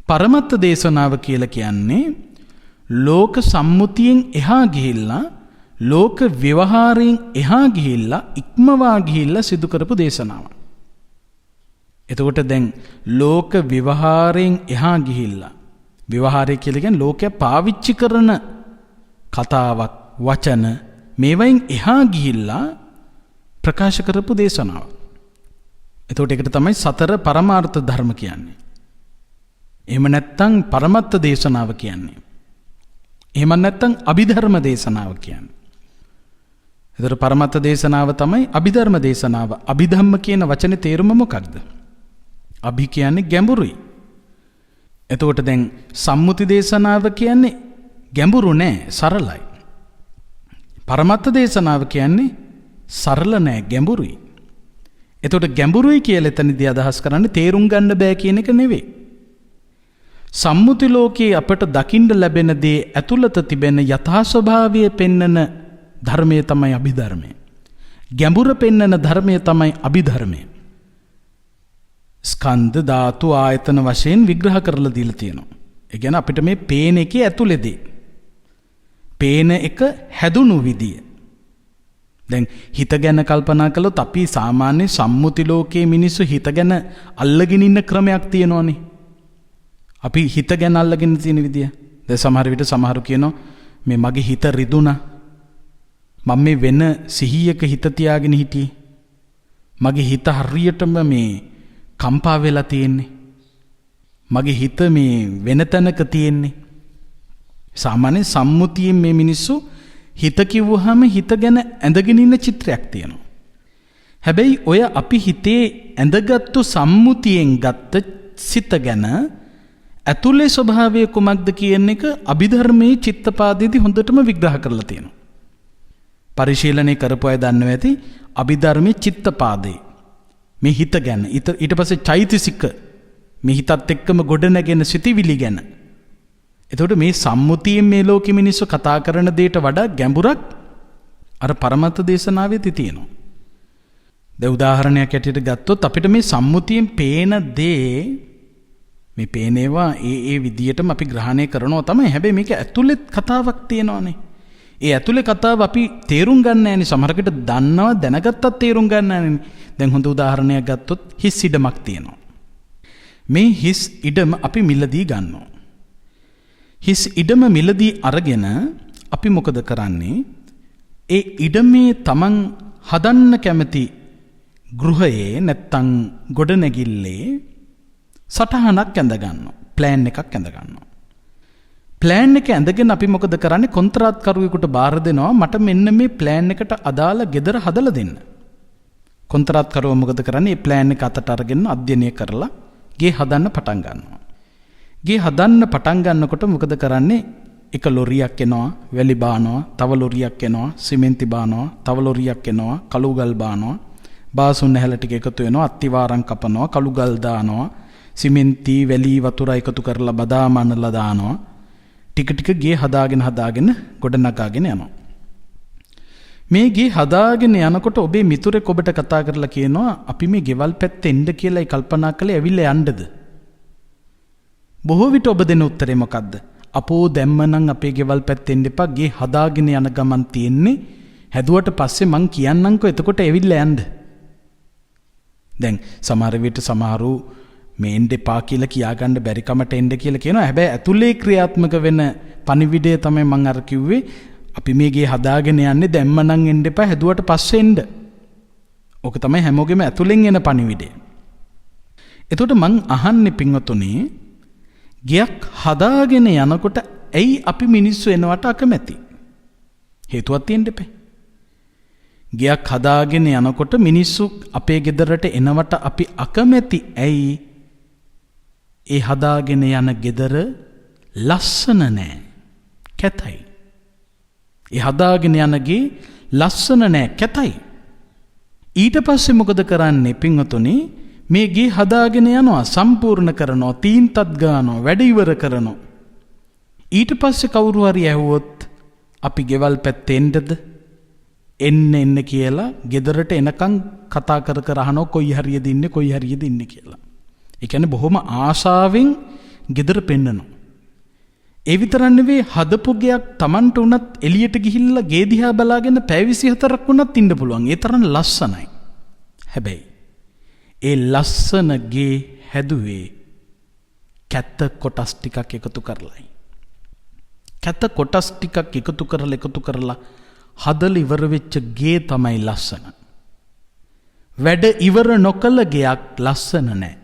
S2: පරමත්ත දේශනාව කියලා කියන්නේ ලෝක සම්මුතියෙන් එහා ගිහිල්ලා ලෝක ව්‍යවහාරයෙන් එහා ගිහිල්ලා ඉක්මවා ගිහිල්ලා සිදු කරපු දේශනාව. එතකොට දැන් ලෝක ව්‍යවහාරයෙන් එහා ගිහිල්ලා ව්‍යවහාරය කියලා කියන්නේ ලෝකයා පාවිච්චි කරන කතාවක් වචන මේවයින් එහා ගිහිල්ලා ප්‍රකාශ කරපු දේශනාව. එතකොට ඒකට තමයි සතර පරමාර්ථ ධර්ම කියන්නේ. එහෙම නැත්නම් පරමත්ත දේශනාව කියන්නේ. එහෙම නැත්නම් අභිධර්ම දේශනාව කියන්නේ. ඒතර පරමත්ත දේශනාව තමයි අභිධර්ම දේශනාව. අභිධම්ම කියන වචනේ තේරුම මොකක්ද? අභි කියන්නේ ගැඹුරුයි. එතකොට දැන් සම්මුති දේශනාව කියන්නේ ගැඹුරු නෑ, සරලයි. පරමත්ත දේශනාව කියන්නේ සරල නෑ, ගැඹුරුයි. එතකොට ගැඹුරුයි කියලා එතනදී අදහස් කරන්නේ තේරුම් ගන්න බෑ කියන එක නෙවෙයි. සම්මුති ලෝකයේ අපට දකින්න ලැබෙන දේ ඇතුළත තිබෙන යථා ස්වභාවය පෙන්නන ධර්මය තමයි අභිධර්මය. ගැඹුර පෙන්නන ධර්මය තමයි අභිධර්මය. ස්කන්ධ ධාතු ආයතන වශයෙන් විග්‍රහ කරලා දීලා තියෙනවා. ඒ කියන්නේ අපිට මේ පේන එකේ ඇතුළේදී පේන එක හැදුණු විදිය. දැන් හිත ගැන කල්පනා කළොත් අපි සාමාන්‍ය සම්මුති ලෝකයේ මිනිස්සු හිත ගැන අල්ලගෙන ඉන්න ක්‍රමයක් තියෙනවානේ. අපි හිත ගැන අල්ලගෙන තියෙන විදිය. දැන් සමහර විට සමහරු කියනවා මේ මගේ හිත රිදුණා. මම මේ වෙන සිහියක හිත තියාගෙන හිටියේ. මගේ හිත හරියටම මේ කම්පා වෙලා තියෙන්නේ. මගේ හිත මේ වෙන තැනක තියෙන්නේ. සාමාන්‍ය සම්මුතියෙන් මේ මිනිස්සු හිත කිව්වහම හිත ගැන ඇඳගෙන ඉන්න චිත්‍රයක් තියෙනවා. හැබැයි ඔය අපි හිතේ ඇඳගත්තු සම්මුතියෙන් ගත්ත සිත ගැන ඇතුලේ ස්වභාවය කුමක්ද කියන එක අභිධර්මයේ චිත්තපාදයේදී හොඳටම විග්‍රහ කරලා තියෙනවා. පරිශීලනය කරපු අය දන්නවා ඇති අභිධර්මයේ චිත්තපාදේ මේ හිත ගැන ඊට පස්සේ චෛතසික මේ හිතත් එක්කම ගොඩනැගෙන සිතිවිලි ගැන. එතකොට මේ සම්මුතියෙන් මේ ලෝකෙ මිනිස්සු කතා කරන දෙයට වඩා ගැඹුරක් අර පරමත්ත දේශනාවේදී තියෙනවා. දැන් උදාහරණයක් ඇටියට ගත්තොත් අපිට මේ සම්මුතියෙන් පේන දේ මේ පේනේවා ඒ විදියටම අපි ග්‍රහණය කරනවා තමයි. හැබැයි මේක ඇතුළෙත් කතාවක් තියෙනවානේ. ඒ ඇතුළේ කතාව අපි තේරුම් ගන්න නැහැනේ. සමහරකට දන්නවා දැනගත්තත් තේරුම් ගන්න නැහැනේ. දැන් හොඳ උදාහරණයක් ගත්තොත් හිස් ඉඩමක් තියෙනවා. මේ හිස් ඉඩම අපි මිලදී ගන්නවා. හිස් ඉඩම මිලදී අරගෙන අපි මොකද කරන්නේ? ඒ ඉඩමේ තමන් හදන්න කැමති ගෘහයේ නැත්තම් ගොඩනැගිල්ලේ සටහනක් ඇඳ ගන්නවා. ප්ලෑන් එකක් ඇඳ ගන්නවා. ප්ලෑන් එක ඇඳගෙන අපි මොකද කරන්නේ? කොන්ත්‍රාත්කරුවෙකුට බාර දෙනවා මට මෙන්න මේ ප්ලෑන් එකට අදාළ ගෙදර හදලා දෙන්න. කොන්ත්‍රාත්කරුවා මොකද කරන්නේ? මේ ප්ලෑන් එක අතට අරගෙන අධ්‍යයනය කරලා ගේ හදන්න පටන් ගන්නවා. ගේ හදන්න පටන් ගන්නකොට මොකද කරන්නේ? එක ලොරියක් එනවා, වැලි බානවා, තව ලොරියක් එනවා, සිමෙන්ති බානවා, තව ලොරියක් එනවා, කළු ගල් බානවා, බාසුන් නැහැල ටික එකතු වෙනවා, අත්තිවාරම් කපනවා, කළු ගල් දානවා, සිමෙන්ති වැලි වතුර එකතු කරලා බදාම අනලා දානවා. ටික ටික ගේ හදාගෙන ගොඩ නගාගෙන යනවා. මේ ගේ හදාගෙන යනකොට ඔබේ මිතුරෙක් ඔබට කතා කරලා කියනවා අපි මේ ගෙවල් පැත්තේ එන්න කියලායි කල්පනා කළේ, ඇවිල්ලා යන්නද? බොහෝ විට ඔබ දෙන උත්තරේ මොකද්ද? අපෝ දැම්මනම් අපේ ගෙවල් පැත්තේ එන්න එපා, ගේ හදාගෙන යන ගමන් තියෙන්නේ. හැදුවට පස්සේ මං කියන්නම්කෝ එතකොට ඇවිල්ලා යන්න. දැන් සමහර විට සමහරු මේ එන්න එපා කියලා කියාගන්න බැරි කමට එන්න කියලා කියනවා. හැබැයි ඇතුලේ ක්‍රියාත්මක වෙන පණිවිඩය තමයි මං අර කිව්වේ. අපි මේ ගේ හදාගෙන යන්නේ දැම්මනම් එන්න එපා, හැදුවට පස්සේ එන්න. ඕක තමයි හැමෝගෙම ඇතුලෙන් එන පණිවිඩය. එතකොට මං අහන්නේ පින්වතුනි, ගයක් හදාගෙන යනකොට ඇයි අපි මිනිස්සු එනවට අකමැති? හේතුවක් තියෙන්න එපේ. ගයක් හදාගෙන යනකොට මිනිස්සු අපේ ගෙදරට එනවට අපි අකමැති ඇයි? ඒ හදාගෙන යන ගෙදර ලස්සන නෑ, කැතයි. ඒ හදාගෙන යනගේ ලස්සන නෑ, කැතයි. ඊට පස්සේ මොකද කරන්නේ පින්වතුනි? මේ ගේ හදාගෙන යනවා, සම්පූර්ණ කරනවා, තීන්තත් ගන්නවා, වැඩ ඉවර කරනවා. ඊට පස්සේ කවුරු හරි ඇහුවොත් අපි ගෙවල් පැත්තේ එන්න කියලා ගෙදරට එනකන් කතා කර අහනවා කොයි හරියද ඉන්නේ කියලා. ඒ කියන්නේ බොහොම ආශාවෙන් ගෙදර පෙන්නනවා. ඒ විතරක් නෙවෙයි, හදපු ගයක් Tamanට උනත් එළියට ගිහිල්ලා ගේ දිහා බලාගෙන පැය 24ක් වුණත් ඉන්න පුළුවන්. ඒ තරම් ලස්සනයි. හැබැයි ඒ ලස්සන ගේ හැදුවේ කැත කොටස් ටිකක් එකතු කරලායි. කැත කොටස් ටිකක් එකතු කරලා හදලා ඉවර වෙච්ච ගේ තමයි ලස්සන. වැඩ ඉවර නොකළ ගයක් ලස්සන නෑ.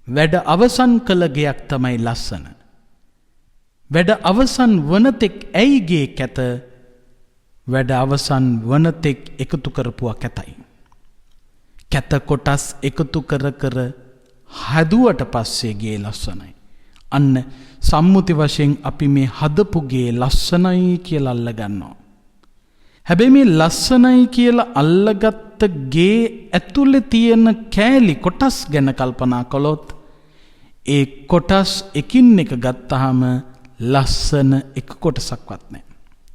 S2: වැඩ අවසන් කළ ගයක් තමයි ලස්සන. වැඩ අවසන් වනතෙක් ඇයි ගේ කැත? වැඩ අවසන් වනතෙක් එකතු කරපුවා කැතයි. කැත කොටස් එකතු කර හැදුවට පස්සේ ගේ ලස්සනයි. අන්න සම්මුති වශයෙන් අපි මේ හදපු ගේ ලස්සනයි කියලා අල්ලගන්නවා. හැබැයි මේ ලස්සනයි කියලා අල්ලගත්ත ගේ ඇතුලේ තියෙන කෑලි කොටස් ගැන කල්පනා කළොත් ඒ කොටස් එකින් එක ගත්තාම ලස්සන එක කොටසක්වත් නැහැ.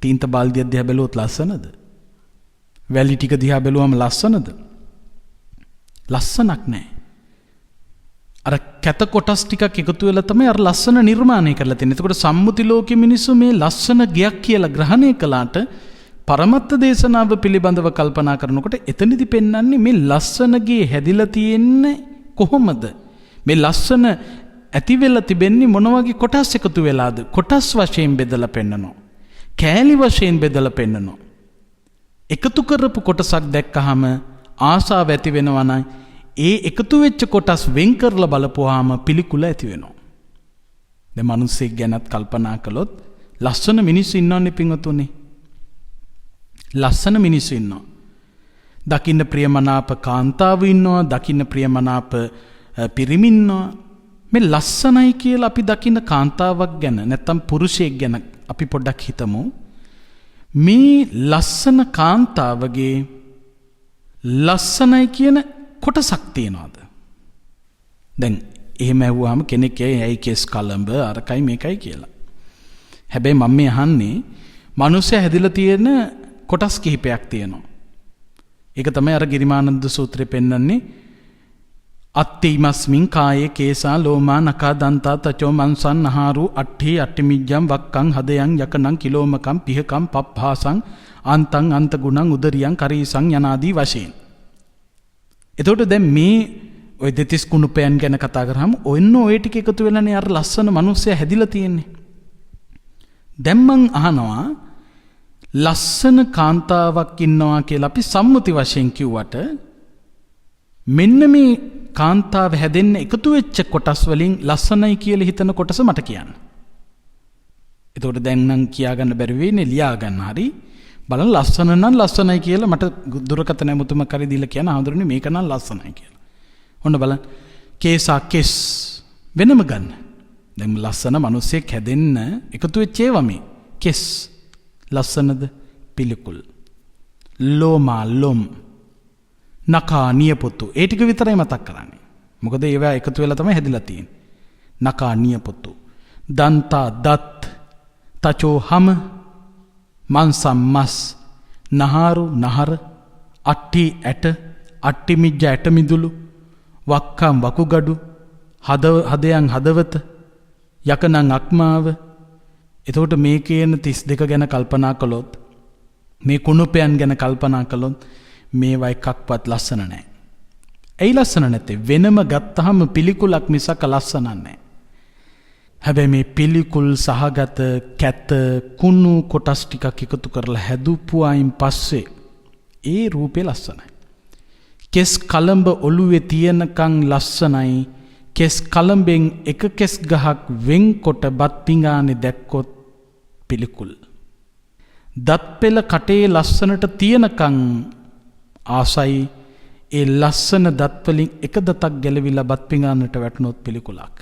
S2: තීන්ත බාල්දිය දිහා බැලුවොත් ලස්සනද? වැලි ටික දිහා බැලුවම ලස්සනද? ලස්සනක් නැහැ. අර කැත කොටස් ටිකක් එකතු වෙලා තමයි අර ලස්සන නිර්මාණය කරලා තියෙන්නේ. එතකොට සම්මුති ලෝකයේ මිනිස්සු මේ ලස්සන ගයක් කියලා ග්‍රහණය කළාට පරමත්ත දේශනාව පිළිබඳව කල්පනා කරනකොට එතනදි පෙන්වන්නේ මේ ලස්සන ගේ හැදිලා තියෙන්නේ කොහොමද? මේ ලස්සන ඇති වෙලා තිබෙන්නේ මොන වගේ කොටස් එකතු වෙලාද? කොටස් වශයෙන් බෙදලා පෙන්නනවා. කෑලි වශයෙන් බෙදලා පෙන්නනවා. එකතු කරපු කොටසක් දැක්කහම ආසාව ඇති වෙනවා නම් ඒ එකතු වෙච්ච කොටස් වෙන් කරලා බලපුවාම පිළිකුල ඇති වෙනවා. දැන් මිනිස්සෙක් ගැනත් කල්පනා කළොත් ලස්සන මිනිස්සු ඉන්නවනේ පින්වතුනි. ලස්සන මිනිස්සු ඉන්නවා. දකින්න ප්‍රියමනාප කාන්තාව ඉන්නවා, දකින්න ප්‍රියමනාප පිරිමි ඉන්නවා. මේ ලස්සනයි කියලා අපි දකින්න කාන්තාවක් ගැන නැත්තම් පුරුෂයෙක් ගැන අපි පොඩ්ඩක් හිතමු. මේ ලස්සන කාන්තාවගේ ලස්සනයි කියන කොටසක් තියනවාද? දැන් එහෙම ඇහුවාම කෙනෙක් ඇයි කෙස් කලඹ අරකයි මේකයි කියලා. හැබැයි මම මේ අහන්නේ මිනිස්සයා හැදිලා තියෙන කොටස් කිහිපයක් තියෙනවා. ඒක තමයි අර ගිරිමානන්ද සූත්‍රයේ පෙන්වන්නේ අත්තිමස්මින් කායේ කේසා ලෝමා නකා දන්තා තචෝ මන්සන් නහාරු අට්ඨි අට්ඨිමිජ්ජම් වක්කං හදයන් යකනං කිලෝමකම් පිහකම් පප්පාසං අන්තං අන්ත ගුණං උදරියං කරීසං යනාදී වශයෙන්. එතකොට දැන් මේ ඔය දෙතිස් කුණුපයන් ගැන කතා කරාම ඔන්න ඔය ටික එකතු වෙලානේ අර ලස්සන මිනිස්සයා හැදිලා තියෙන්නේ. දැන් මං අහනවා ලස්සන කාන්තාවක් ඉන්නවා කියලා අපි සම්මුති වශයෙන් කිව්වට මෙන්න මේ කාන්තාව හැදෙන්න එකතු වෙච්ච කොටස් වලින් ලස්සනයි කියලා හිතන කොටස මට කියන්න. එතකොට දැන් නම් කියාගන්න බැරි වෙන්නේ ලියා ගන්න හරි බලන්න ලස්සන නම් ලස්සනයි කියලා මට දුරකථන ඇමතුම කරි දීලා කියන ආඳුරනේ මේක නම් ලස්සනයි කියලා. ඔන්න බලන්න කේසා කෙස් වෙනම ගන්න. දැන් ලස්සන මිනිස්සෙක් හැදෙන්න එකතු වෙච්ච ඒවා මේ කෙස් ලස්සනද? පිළිකුල්. ලෝමා ලොම් නකා නියපොතු ඒ ටික විතරයි මතක් කරන්නේ. මොකද ඒවා එකතු වෙලා තමයි හැදිලා තියෙන්නේ. නකා නියපොතු දන්තා දත් තචෝ හම මන්සම් මස් නහාරු නහර අට්ටි ඇට අට්ටි මිජ්ජ ඇට මිදුළු වක්කම් වකුගඩු හදයන් හදවත යකනං අක්මාව. එතකොට මේ කියන 32 ගැන කල්පනා කළොත් මේ කුණුපයන් ගැන කල්පනා කළොත් මේවා එකක්වත් ලස්සන නැහැ. ඇයි ලස්සන නැත්තේ? වෙනම ගත්තහම පිළිකුලක් මිසක ලස්සන නැහැ. හැබැයි මේ පිළිකුල් සහගත කැත කුණු කොටස් ටිකක් එකතු කරලා හැදුපුවායින් පස්සේ ඒ රූපේ ලස්සනයි. කෙස් කලඹ ඔළුවේ තියෙනකන් ලස්සනයි. කෙස් කලඹෙන් එක කෙස් ගහක් වෙන්කොට බත් පිඟානේ දැක්කොත් පිළිකුල්. දත් පෙළ කටේ ලස්සනට තියනකං ආසයි ඒ ලස්සන දත්වලින් එක දතක් ගැලවිලා බත් පිඟානට වැටුණොත් පිළිකුලක්.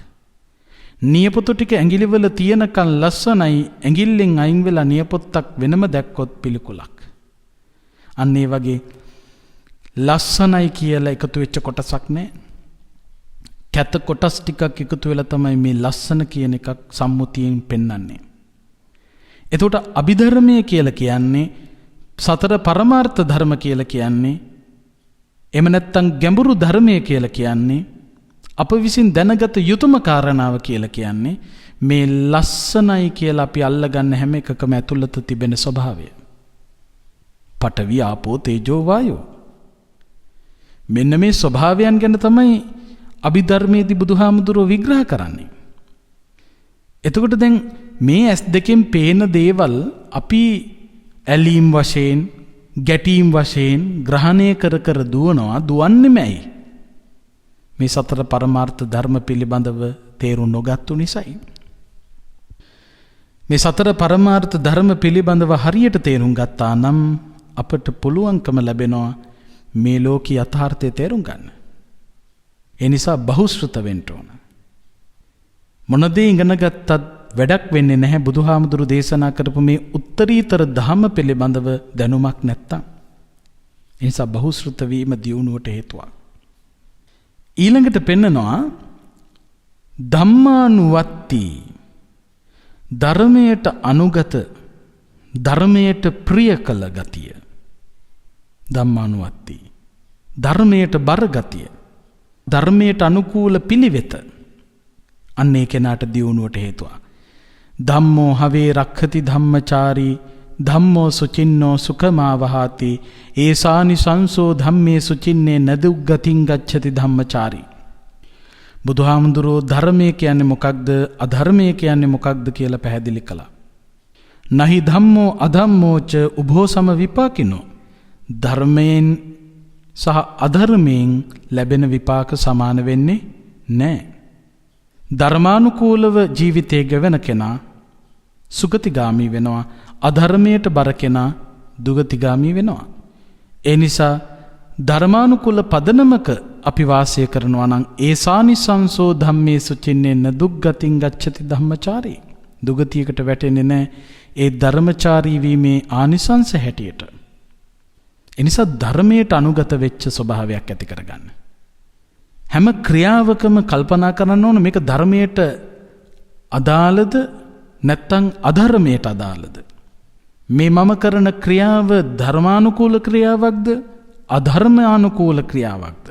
S2: නියපොතු ටික ඇඟිලිවල තියනකන් ලස්සනයි ඇඟිල්ලෙන් අයින් වෙලා නියපොත්තක් වෙනම දැක්කොත් පිළිකුලක්. අන්න ඒ වගේ ලස්සනයි කියලා එකතු වෙච්ච කොටසක් නැහැ. කැත කොටස් ටිකක් එකතු වෙලා තමයි මේ ලස්සන කියන එකක් සම්මුතියෙන් පෙන්වන්නේ. එතකොට අභිධර්මය කියලා කියන්නේ සතර පරමාර්ථ ධර්ම කියලා කියන්නේ එහෙම නැත්නම් ගැඹුරු ධර්මය කියලා කියන්නේ අප විසින් දැනගත යුතුම කාරණාව කියලා කියන්නේ මේ ලස්සනයි කියලා අපි අල්ලගන්න හැම එකකම ඇතුළත තිබෙන ස්වභාවය. පඨවි ආපෝ තේජෝ වායෝ. මෙන්න මේ ස්වභාවයන් ගැන තමයි අභිධර්මයේදී බුදුහාමුදුරුවෝ විග්‍රහ කරන්නේ. එතකොට දැන් මේ ඇස් දෙකෙන් පේන දේවල් අපි ඇලීම් වශයෙන් ගැටීම් වශයෙන් ග්‍රහණය කර කර දුවන්නේමයි. මේ සතර පරමාර්ථ ධර්ම පිළිබඳව තේරුම් නොගත්තු නිසායි. මේ සතර පරමාර්ථ ධර්ම පිළිබඳව හරියට තේරුම් ගත්තා නම් අපට පුළුවන්කම ලැබෙනවා මේ ලෝකී යථාර්ථය තේරුම් ගන්න. ඒ නිසා බහුශ්‍රත වෙන්න ඕන. මොන දේ ඉගෙන ගත්තත් වැඩක් වෙන්නේ නැහැ බුදුහාමුදුරු දේශනා කරපු මේ උත්තරීතර ධර්ම පිළිබඳව දැනුමක් නැත්තම්. ඒ නිසා බහුශ්‍රත වීම දියුණුවට හේතුවක්. ඊළඟට පෙන්නනවා ධම්මානුවත්ති ධර්මයට අනුගත ධර්මයට ප්‍රිය කළ ගතිය. ධම්මානුවත්ති ධර්මයට බර ගතිය ධර්මයට අනුකූල පිළිවෙත අන්න ඒ කෙනාට දියුණුවට හේතුවක්. ධම්මෝ හවේ රක්ඛති ධම්මචාරී ධම්මෝ සුචින්නෝ සුඛමාවහාති ඒසානි සංසෝ ධම්මේ සුචින්නේ නදුග්ගතින් ගච්ඡති ධම්මචාරී. බුදුහාමුදුරුවෝ ධර්මය කියන්නේ මොකක්ද අධර්මය කියන්නේ මොකක්ද කියලා පැහැදිලි කළා. නහි ධම්මෝ අධම්මෝච උභෝ සම විපාකිනෝ. ධර්මයෙන් සහ අධර්මයෙන් ලැබෙන විපාක සමාන වෙන්නේ නැහැ. ධර්මානුකූලව ජීවිතය ගෙවන කෙනා සුගතිගාමී වෙනවා. අධර්මයට බර කෙනා දුගතිගාමී වෙනවා. ඒ නිසා ධර්මානුකූල පදනමක අපි වාසය කරනවා නම් ඒසානිසංසෝ ධම්මේ සුචින්නේ නදුග්ගතින් ගච්ඡති ධම්මචාරී. දුගතියකට වැටෙන්නේ නැහැ ඒ ධර්මචාරී වීමේ ආනිසංස හැටියට. ඒ නිසා ධර්මයට අනුගත වෙච්ච ස්වභාවයක් ඇති කරගන්න. හැම ක්‍රියාවකම කල්පනා කරන්න ඕන මේක ධර්මයට අදාළද නැත්නම් අධර්මයට අදාළද? මේ මම කරන ක්‍රියාව ධර්මානුකූල ක්‍රියාවක්ද අධර්මානුකූල ක්‍රියාවක්ද?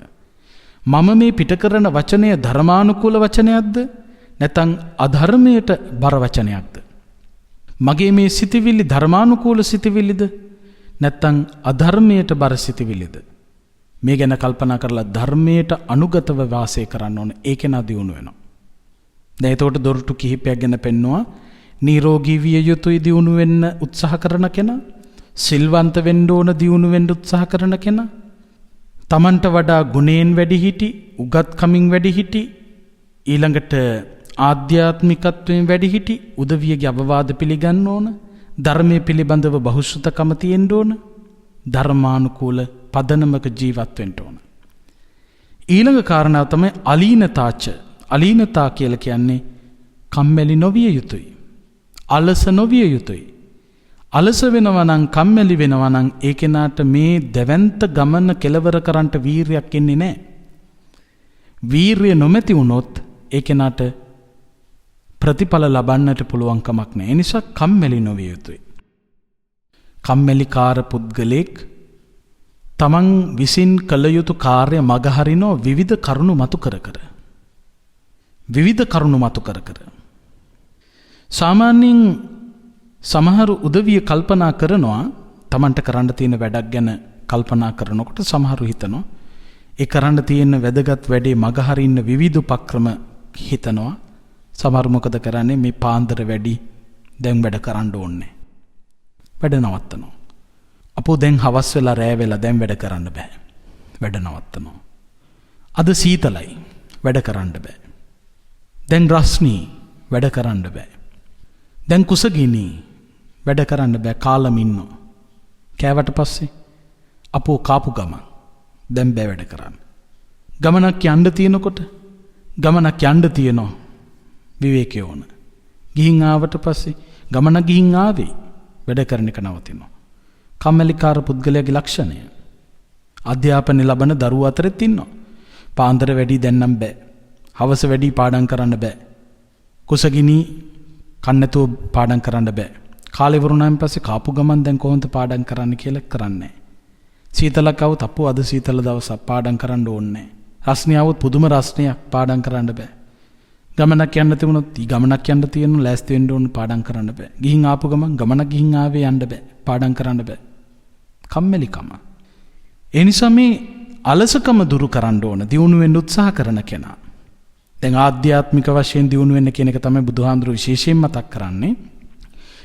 S2: මම මේ පිට කරන වචනය ධර්මානුකූල වචනයක්ද නැත්නම් අධර්මයට බර වචනයක්ද? මගේ මේ සිතවිලි ධර්මානුකූල සිතවිලිද නැත්නම් අධර්මයට බර සිතවිලිද? මේ ගැන කල්පනා කරලා ධර්මයට අනුගතව වාසය කරන්න ඕන. ඒකේ නා දියුණු වෙනවා. දැන් ඒතකොට දොරටු කිහිපයක් ගැන පෙන්නවා. නිරෝගී විය යුතුයි දියුණු වෙන්න උත්සාහ කරන කෙනා, සිල්වන්ත වෙන්න ඕන දියුණු වෙන්න උත්සාහ කරන කෙනා, තමන්ට වඩා ගුණයෙන් වැඩි හිටි, උගත්කමින් වැඩි හිටි, ඊළඟට ආධ්‍යාත්මිකත්වයෙන් වැඩි හිටි, උදවියගේ අවවාද පිළිගන්න ඕන, ධර්මයේ පිළිබඳව බහුශ්‍රතකම තියෙන්න ඕන, ධර්මානුකූල පදනමක ජීවත් වෙන්න ඕන. ඊළඟ කාරණාව තමයි අලීනතාච. අලීනතා කියලා කියන්නේ කම්මැලි නොවිය යුතුයි. අලස නොවිය යුතුයි. අලස වෙනවා නම් කම්මැලි වෙනවා නම් ඒ කෙනාට මේ දැවැන්ත ගමන කෙලවර කරන්නට වීරියක් එන්නේ නැහැ. වීරිය නොමැති වුණොත් ඒ කෙනාට ප්‍රතිඵල ලබන්නට පුළුවන් කමක් නැහැ. ඒ නිසා කම්මැලි නොවිය යුතුයි. කම්මැලිකාර පුද්ගලෙක් තමන් විසින් කළ යුතු කාර්ය මගහරිනෝ විවිධ කරුණු මතු කර කර. විවිධ කරුණු මතු කර කර. සාමාන්‍යයෙන් සමහර උදවිය කල්පනා කරනවා තමන්ට කරන්න තියෙන වැඩක් ගැන කල්පනා කරනකොට සමහරු හිතනවා ඒ කරන්න තියෙන වැදගත් වැඩේ මගහරින්න විවිධ උපක්‍රම හිතනවා. සමහරු මොකද කරන්නේ මේ පාන්දර වැඩි දැන් වැඩ කරන්න ඕනේ. වැඩ නවත්තනවා. අපෝ දැන් හවස් වෙලා රෑ වෙලා දැන් වැඩ කරන්න බෑ. වැඩ නවත්තනවා. අද සීතලයි වැඩ කරන්න බෑ. දැන් රස්නී වැඩ කරන්න බෑ. දැන් කුසගිනි වැඩ කරන්න බෑ කාලම ඉන්නවා. කෑවට පස්සේ අපෝ කාපු ගමන් දැන් බෑ වැඩ කරන්න. ගමනක් යන්න තියෙනකොට ගමනක් යන්න තියෙනවා විවේකී ඕන. ගිහින් ආවට පස්සේ ගමන ගිහින් ආවේ වැඩ කරන එක නවතිනවා. කම්මැලිකාර පුද්ගලයාගේ ලක්ෂණය. අධ්‍යාපනය ලබන දරුවෝ අතරෙත් ඉන්නවා. පාන්දර වැඩි දැන් නම් බෑ. හවස වැඩි පාඩම් කරන්න බෑ. කුසගිනි කන්නතෝ පාඩම් කරන්න බෑ. කාලේ වරුණාන් පස්සේ කාපු ගමන් දැන් කොහොමද පාඩම් කරන්න කියලා කරන්නේ. සීතලක් આવුත් අපෝ අද සීතල දවසක් පාඩම් කරන්න ඕනේ නැහැ. රස්නිය આવුත් පුදුම රස්නියක් පාඩම් කරන්න බෑ. ගමනක් යන්න තිබුණොත් ගමනක් යන්න තියෙන ලෑස්ති වෙන්න ඕන පාඩම් කරන්න බෑ. ගිහින් ආපු ගමන් ගමනක් ගිහින් ආවේ යන්න බෑ. පාඩම් කරන්න බෑ. කම්මැලිකම. ඒ නිසා මේ අලසකම දුරු කරන්න ඕන දියුණු වෙන්න උත්සාහ කරන කෙනා. දැන් ආධ්‍යාත්මික වශයෙන් දියුණු වෙන්න කියන එක තමයි බුදුහාඳුරු විශේෂයෙන් මතක් කරන්නේ.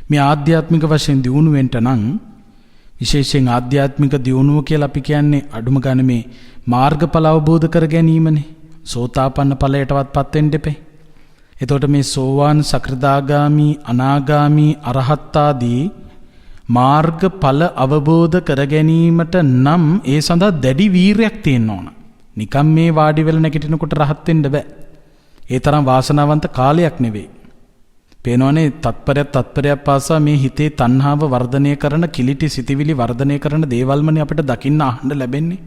S2: මේ ආධ්‍යාත්මික වශයෙන් දියුණු වෙන්න නම් විශේෂයෙන් ආධ්‍යාත්මික දියුණුව කියලා අපි කියන්නේ අඩුම ගානේ මේ මාර්ගඵල අවබෝධ කර ගැනීමනේ. සෝතාපන්න ඵලයටවත්පත් වෙන්න දෙපේ. එතකොට මේ සෝවාන් සකෘදාගාමි අනාගාමි අරහත් ආදී මාර්ගඵල අවබෝධ කර ගැනීමට නම් ඒ සඳහා දැඩි වීරයක් තියෙන්න ඕන. නිකම් මේ වාඩි වෙලා නැගිටිනකොට රහත් වෙන්න බෑ. ඒ තරම් වාසනාවන්ත කාලයක් නෙවෙයි. පේනවනේ තත්පරයක් පාසා මේ හිතේ තණ්හාව වර්ධනය කරන කිලිටි සිතිවිලි වර්ධනය කරන දේවල්මනේ අපිට දකින්න අහන්න ලැබෙන්නේ.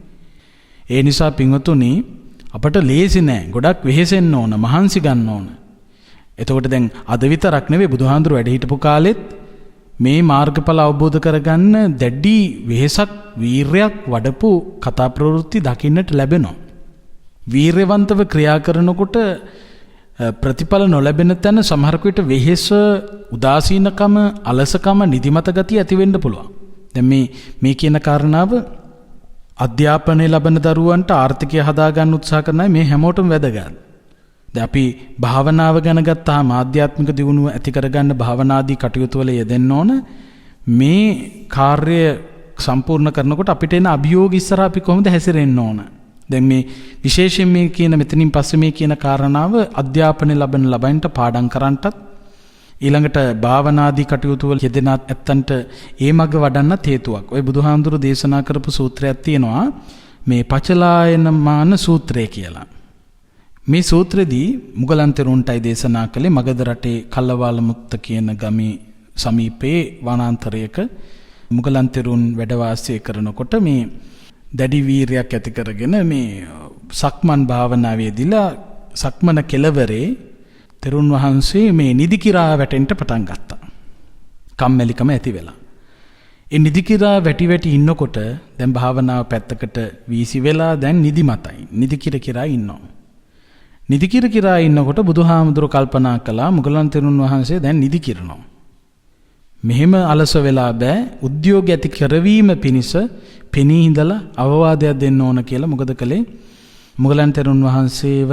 S2: ඒ නිසා පින්වතුනි අපට ලේසි නෑ. ගොඩක් වෙහෙසෙන්න ඕන, මහන්සි ගන්න ඕන. එතකොට දැන් අද විතරක් නෙවෙයි බුදුහාඳුර වැඩ හිටපු කාලෙත් මේ මාර්ගඵල අවබෝධ කරගන්න දැඩි වෙහෙසක් වීරයක් වඩපු කතා ප්‍රවෘත්ති දකින්නට ලැබෙනවා. වීරවන්තව ක්‍රියා කරනකොට ප්‍රතිඵල නොලැබෙන තැන සමහර විට වෙහෙස, උදාසීනකම, අලසකම, නිදිමත ගතිය ඇති වෙන්න පුළුවන්. දැන් මේ කියන කාරණාව අධ්‍යාපනය ලබන දරුවන්ට ආර්ථිකය හදාගන්න උත්සාහ කරන මේ හැමෝටම වැදගත්. දැන් අපි භාවනාව ගැන ගත්තාම ආධ්‍යාත්මික දියුණුව ඇති කරගන්න භාවනාදී කටයුතු වල යෙදෙන්න ඕන. මේ කාර්ය සම්පූර්ණ කරනකොට අපිට එන අභියෝග ඉස්සර අපි කොහොමද හැසිරෙන්න ඕන. දැන් මේ විශේෂයෙන් මේ කියන මෙතනින් පස්සේ මේ කියන කාරණාව අධ්‍යාපනය ලබන ළමයින්ට පාඩම් කරන්නටත් ඊළඟට භාවනාදී කටයුතු වල යෙදෙන ඇත්තන්ට ඒ මග වඩන්නත් හේතුවක්. ඔය බුදුහාමුදුරු දේශනා කරපු සූත්‍රයක් තියෙනවා මේ පචලායන මාන සූත්‍රය කියලා. මේ සූත්‍රෙදී මුගලන් තෙරුන්ටයි දේශනා කළේ මගධ රටේ කල්ලවාල මුත්ත කියන ගමේ සමීපයේ වනාන්තරයක මුගලන් තෙරුන් වැඩ වාසය කරනකොට මේ දැඩි වීරයක් ඇති කරගෙන මේ සක්මන් භාවනාවේදීලා සක්මන කෙලවරේ තෙරුන් වහන්සේ මේ නිදිකිරා වැටෙන්න පටන් ගත්තා. කම්මැලිකම ඇති වෙලා. ඒ නිදිකිරා වැටි ඉන්නකොට දැන් භාවනාව පැත්තකට වීසි වෙලා දැන් නිදිමතයි. නිදිකිර කිරා ඉන්නවා. නිදිකිර කිරා ඉන්නකොට බුදුහාමුදුරු කල්පනා කළා මුගලන් තෙරුන් වහන්සේ දැන් නිදි කිරනවා. මෙහෙම අලස වෙලා බෑ. උද්‍යෝග ඇති කරවීම පිණිස පෙනී ඉඳලා අවවාදයක් දෙන්න ඕන කියලා මොකද කළේ? මුගලන් තෙරුන් වහන්සේව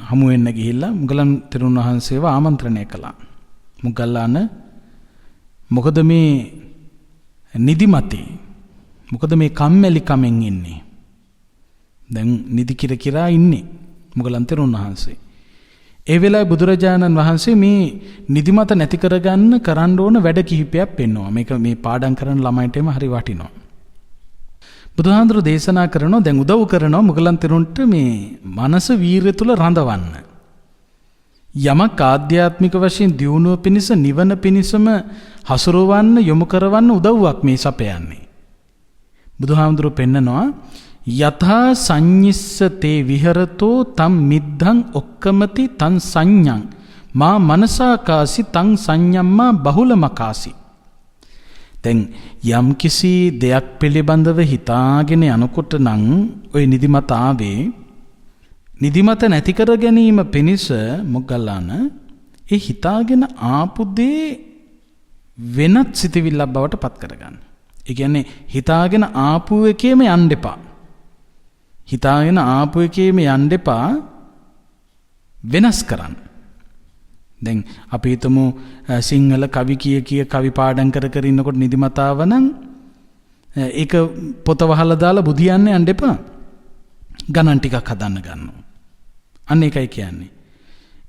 S2: හමු වෙන්න ගිහිල්ලා මුගලන් තෙරුන් වහන්සේව ආමන්ත්‍රණය කළා. මුගල්ලාන මොකද මේ නිදිමතේ? මොකද මේ කම්මැලිකමෙන් ඉන්නේ? දැන් නිදි කිරා ඉන්නේ මුගලන් තෙරුන් වහන්සේ. ඒ වෙලාවේ බුදුරජාණන් වහන්සේ මේ නිදිමත නැති කරගන්න කරන්න ඕන වැඩ කිහිපයක් පෙන්වනවා. මේක මේ පාඩම් කරන ළමයින්ටම හරි වටිනවා. බුදුහාඳුර දේශනා කරනවා දැන් උදව් කරනවා මුගලන් තෙරුන්ට මේ මනස වීරිය තුල රඳවන්න. යමක් ආධ්‍යාත්මික වශයෙන් දියුණුව පිණිස නිවන පිණිසම හසුරවන්න යොමු කරවන්න උදව්වක් මේ සපයන්නේ. බුදුහාඳුර පෙන්නනවා යථා සංඤිස්සතේ විහෙරතෝ තම් මිද්ධං ඔක්කමති තං සංඤං මා මනසාකාසි තං සංඤම්මා බහුලමකාසි. දැන් යම් කිසි දෙයක් පිළිබඳව හිතාගෙන යනකොට නම් ওই නිදිමත ආවේ නිදිමත නැති කර ගැනීම පිණිස මොග්ගල්ලාන ඒ හිතාගෙන ආපු දේ වෙනත් සිතවිල්ලක් බවට පත් කරගන්න. ඒ කියන්නේ හිතාගෙන ආපු එකේම යන්න එපා. හිතාගෙන ආපු එකේම යන්න එපා, වෙනස් කරන්න. දැන් අපි හිතමු සිංහල කවි කිය කවි පාඩම් කර ඉන්නකොට නිදිමත ආව නම් ඒක පොත වහලා දාලා බුදියන්න යන්න එපා. ගණන් ටිකක් හදන්න ගන්නවා. අන්න ඒකයි කියන්නේ.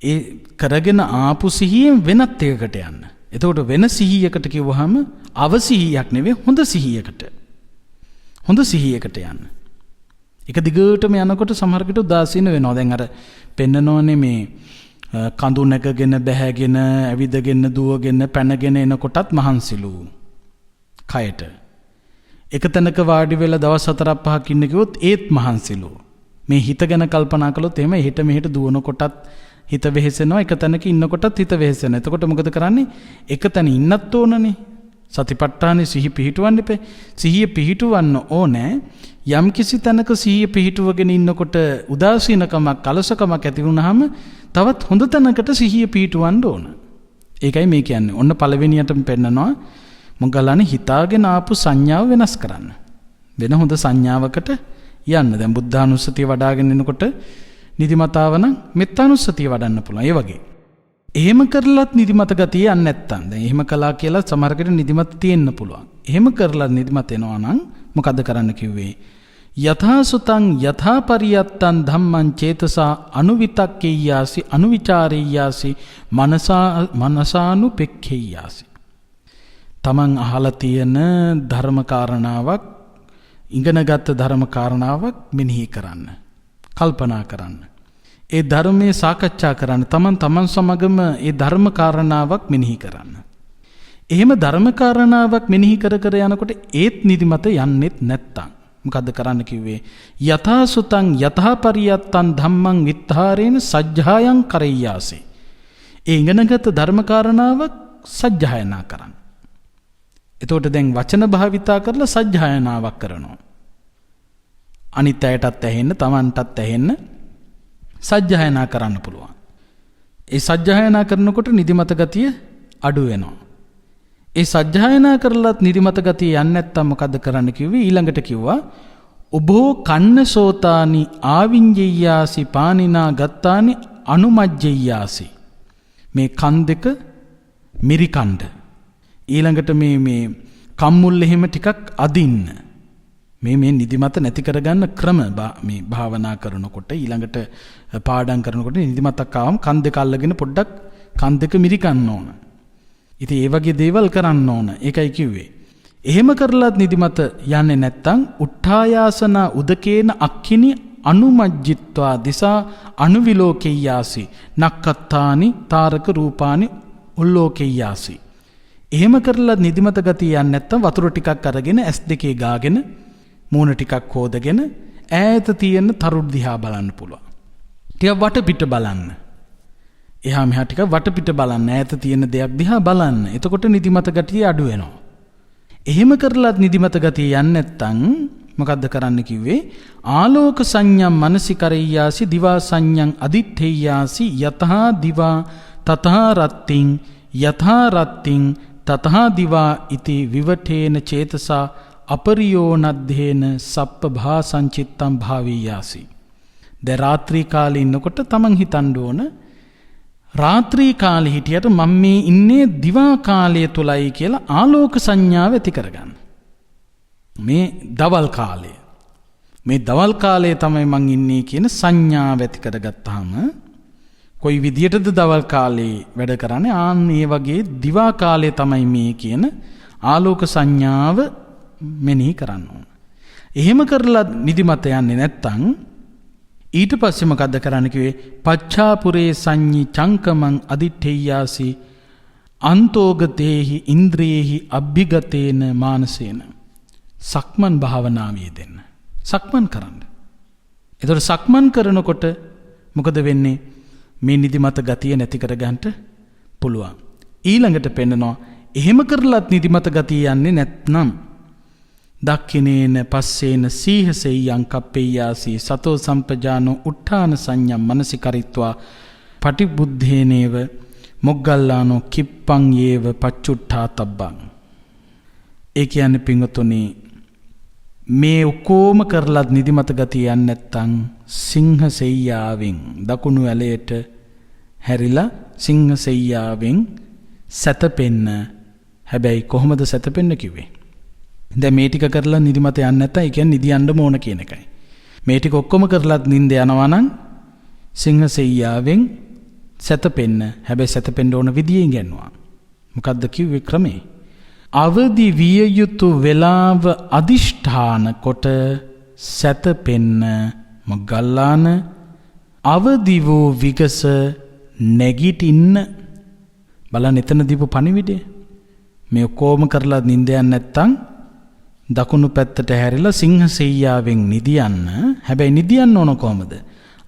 S2: ඒ කරගෙන ආපු සිහියෙන් වෙනත් එකකට යන්න. එතකොට වෙන සිහියකට කිව්වහම අවසිහියක් නෙවෙයි හොඳ සිහියකට. හොඳ සිහියකට යන්න. එක දිගටම යනකොට සමහරකට උදාසීන වෙනවා. දැන් අර පෙන්නනෝනේ මේ කඳු නැගගෙන බැහැගෙන ඇවිදගෙන දුවගෙන පැනගෙන එනකොටත් මහන්සිලු කයට. එක තැනක වාඩි වෙලා දවස් 4-5ක් ඉන්න කිව්වොත් ඒත් මහන්සිලු. මේ හිත ගැන කල්පනා කළොත් එහෙම එහෙට මෙහෙට දුවනකොටත් හිත වෙහෙසෙනවා, එක තැනක ඉන්නකොටත් හිත වෙහෙසෙනවා. එතකොට මොකද කරන්නේ? එක තැන ඉන්නත් ඕනනේ. සතිපට්ඨානේ සිහි පිහිටවන්න එපේ. සිහිය පිහිටවන්න ඕනේ. යම් කිසි තැනක සිහිය පිහිටුවගෙන ඉන්නකොට උදාසීනකමක්, කලසකමක් ඇති වුනහම තවත් හොඳ තැනකට සිහිය පිහිටවන්න ඕන. ඒකයි මේ කියන්නේ. ඔන්න පළවෙනියටම පෙන්නනවා මොග්ගල්ලානේ හිතාගෙන ආපු සංඥාව වෙනස් කරන්න. වෙන හොඳ සංඥාවකට යන්න. දැන් බුද්ධානුස්සතිය වඩ아가ගෙන එනකොට නිදිමතාව නම් මෙත්තානුස්සතිය වඩන්න පුළුවන්. ඒ වගේ. එහෙම කරලත් නිදිමත ගතිය යන්නේ නැත්තම් දැන් එහෙම කළා කියලා සමහරකට නිදිමත තියෙන්න පුළුවන්. එහෙම කරලා නිදිමත එනවා නම් මොකද්ද කරන්න කිව්වේ? යථා සුතං යථා පරියත්තං ධම්මං චේතසා අනුවිතක්කේයාසි අනුවිචාරේයාසි මනසානුපෙක්ඛේයාසි. තමන් අහලා තියෙන ධර්ම කාරණාවක්, ඉගෙනගත් ධර්ම කාරණාවක් මෙනෙහි කරන්න. කල්පනා කරන්න. ඒ ධර්මයේ සාකච්ඡා කරන්න. තමන් සමගම ඒ ධර්ම කාරණාවක් මෙනෙහි කරන්න. එහෙම ධර්ම කාරණාවක් මෙනෙහි කර කර යනකොට ඒත් නිදිමත යන්නේත් නැත්තම් මොකද්ද කරන්න කිව්වේ? යථා සුතං යථා පරියත්තං ධම්මං විත්තරේන සජ්ජායං කරෙය්‍යාසි. ඒ ඉගෙනගත් ධර්ම කාරණාවක් සජ්ජායනා කරන්න. එතකොට දැන් වචන භාවිතා කරලා සජ්ජායනාවක් කරනවා. අනිත් අයටත් ඇහෙන්න, තමන්ටත් ඇහෙන්න සජ්ජායනා කරන්න පුළුවන්. ඒ සජ්ජායනා කරනකොට නිදිමත ගතිය අඩු වෙනවා. ඒ සජ්ජායනා කරලත් නිදිමත ගතිය යන්නේ නැත්තම් මොකද්ද කරන්න කිව්වේ? ඊළඟට කිව්වා උභෝ කන්න සෝතානි ආවිඤ්ඤයාසි පානිනා ගත්තානි අනුමජ්ජයාසි. මේ කන් දෙක මිරිකණ්ඩ. ඊළඟට මේ කම්මුල් එහෙම ටිකක් අදින්න. මේ නිදිමත නැති කරගන්න ක්‍රම මේ භාවනා කරනකොට ඊළඟට පාඩම් කරනකොට නිදිමතක් ආවම කන් දෙක අල්ලගෙන පොඩ්ඩක් කන් දෙක මිරිකන්න ඕන. ඉතින් ඒ වගේ දේවල් කරන්න ඕන. ඒකයි කිව්වේ. එහෙම කරලත් නිදිමත යන්නේ නැත්තම් උට්ඨායාසන උදකේන අක්ඛිනි අනුමජ්ජිත්වා දිසා අනුවිලෝකෙය්‍යාසි නක්කත්තානි තාරක රූපානි උල්ලෝකෙය්‍යාසි. එහෙම කරලත් නිදිමත ගතිය යන්නේ නැත්තම් වතුර ටිකක් අරගෙන S2 ගාගෙන මූණ ටිකක් හොදගෙන ඈත තියෙන තරු දිහා බලන්න පුළුවන්. ටික වටපිට බලන්න. එහා මෙහා ටික වටපිට බලන්න, ඈත තියෙන දෙයක් දිහා බලන්න. එතකොට නිදිමත ගතිය අඩු වෙනවා. එහෙම කරලත් නිදිමත ගතිය යන්නේ නැත්තම් මොකද්ද කරන්න කිව්වේ? ආලෝක සංඥම් මනසිකරෙය්‍යාසි දිවා සංඥං අදිත්තේයාසි යතහා දිවා තතහා රත්තිං යතහා රත්තිං තතහා දිවා ඉති විවටේන චේතසා අපරියෝනද්දේන සප්ප භාසංචිත්තං භාවීයාසි. දැන් රාත්‍රී කාලේ ඉන්නකොට තමන් හිතන්න ඕන රාත්‍රී කාලේ හිටියට මම මේ ඉන්නේ දිවා කාලය තුලයි කියලා ආලෝක සංඥාව ඇති කරගන්න. මේ දවල් කාලය. මේ දවල් කාලයේ තමයි මං ඉන්නේ කියන සංඥාව ඇති කරගත්තාම කොයි විදියටද දවල් කාලේ වැඩ කරන්නේ? ආන් මේ වගේ දිවා කාලය තමයි මේ කියන ආලෝක සංඥාව මෙනෙහි කරන්න ඕන. එහෙම කරලා නිදිමත යන්නේ නැත්තම් ඊට පස්සේ මොකද්ද කරන්න කිව්වේ? පච්ඡාපුරේ සංඤි චංකමං අදිත්තේයාසි අන්තෝගතේහි ඉන්ද්‍රියේහි අභිගතේන මානසේන. සක්මන් භාවනාවේ දෙන්න. සක්මන් කරන්න. එතකොට සක්මන් කරනකොට මොකද වෙන්නේ? මේ නිදිමත ගතිය නැති කරගන්න පුළුවන්. ඊළඟට පෙන්නනවා එහෙම කරලත් නිදිමත ගතිය යන්නේ නැත්නම් දක්ඛිනේන පස්සේන සීහසෙය්‍යං කප්පෙය්‍යාසි සතෝ සම්පජානෝ උට්ඨාන සංඤම් මනසිකරිත්වා පටිබුද්ධේනේව මොග්ගල්ලානෝ කිප්පං යේව පච්චුට්ඨාතබ්බං. ඒ කියන්නේ පිංගුතුනි මේ ඔක්කොම කරලත් නිදිමත ගතිය යන්නේ නැත්නම් සිංහසෙය්‍යාවෙන් දකුණු ඇලයට හැරිලා සිංහසෙය්‍යාවෙන් සැතපෙන්න. හැබැයි කොහොමද සැතපෙන්න කිව්වේ? දැන් මේ ටික කරලා නිදිමත යන්නේ නැත්නම් ඒ කියන්නේ නිදියන්න ඕන කියන එකයි. මේ ටික ඔක්කොම කරලත් නිින්ද යනවා නම් සිංහසෙය්‍යාවෙන් සැතපෙන්න. හැබැයි සැතපෙන්න ඕන විදියෙන් ගන්නවා. මොකද්ද කිව්වේ ක්‍රමේ? අවදි විය යුතු වේලාව අදිෂ්ඨාන කොට සැතපෙන්න මොග්ගල්ලාන අවදි වූ විගස නැගිටින්න. බලන්න එතන දීපු පණිවිඩය. මේ ඔක්කොම කරලා නිින්දයන් නැත්තම් දකුණු පැත්තට හැරිලා සිංහසෙයියාවෙන් නිදියන්න. හැබැයි නිදියන්න ඕන කොහමද?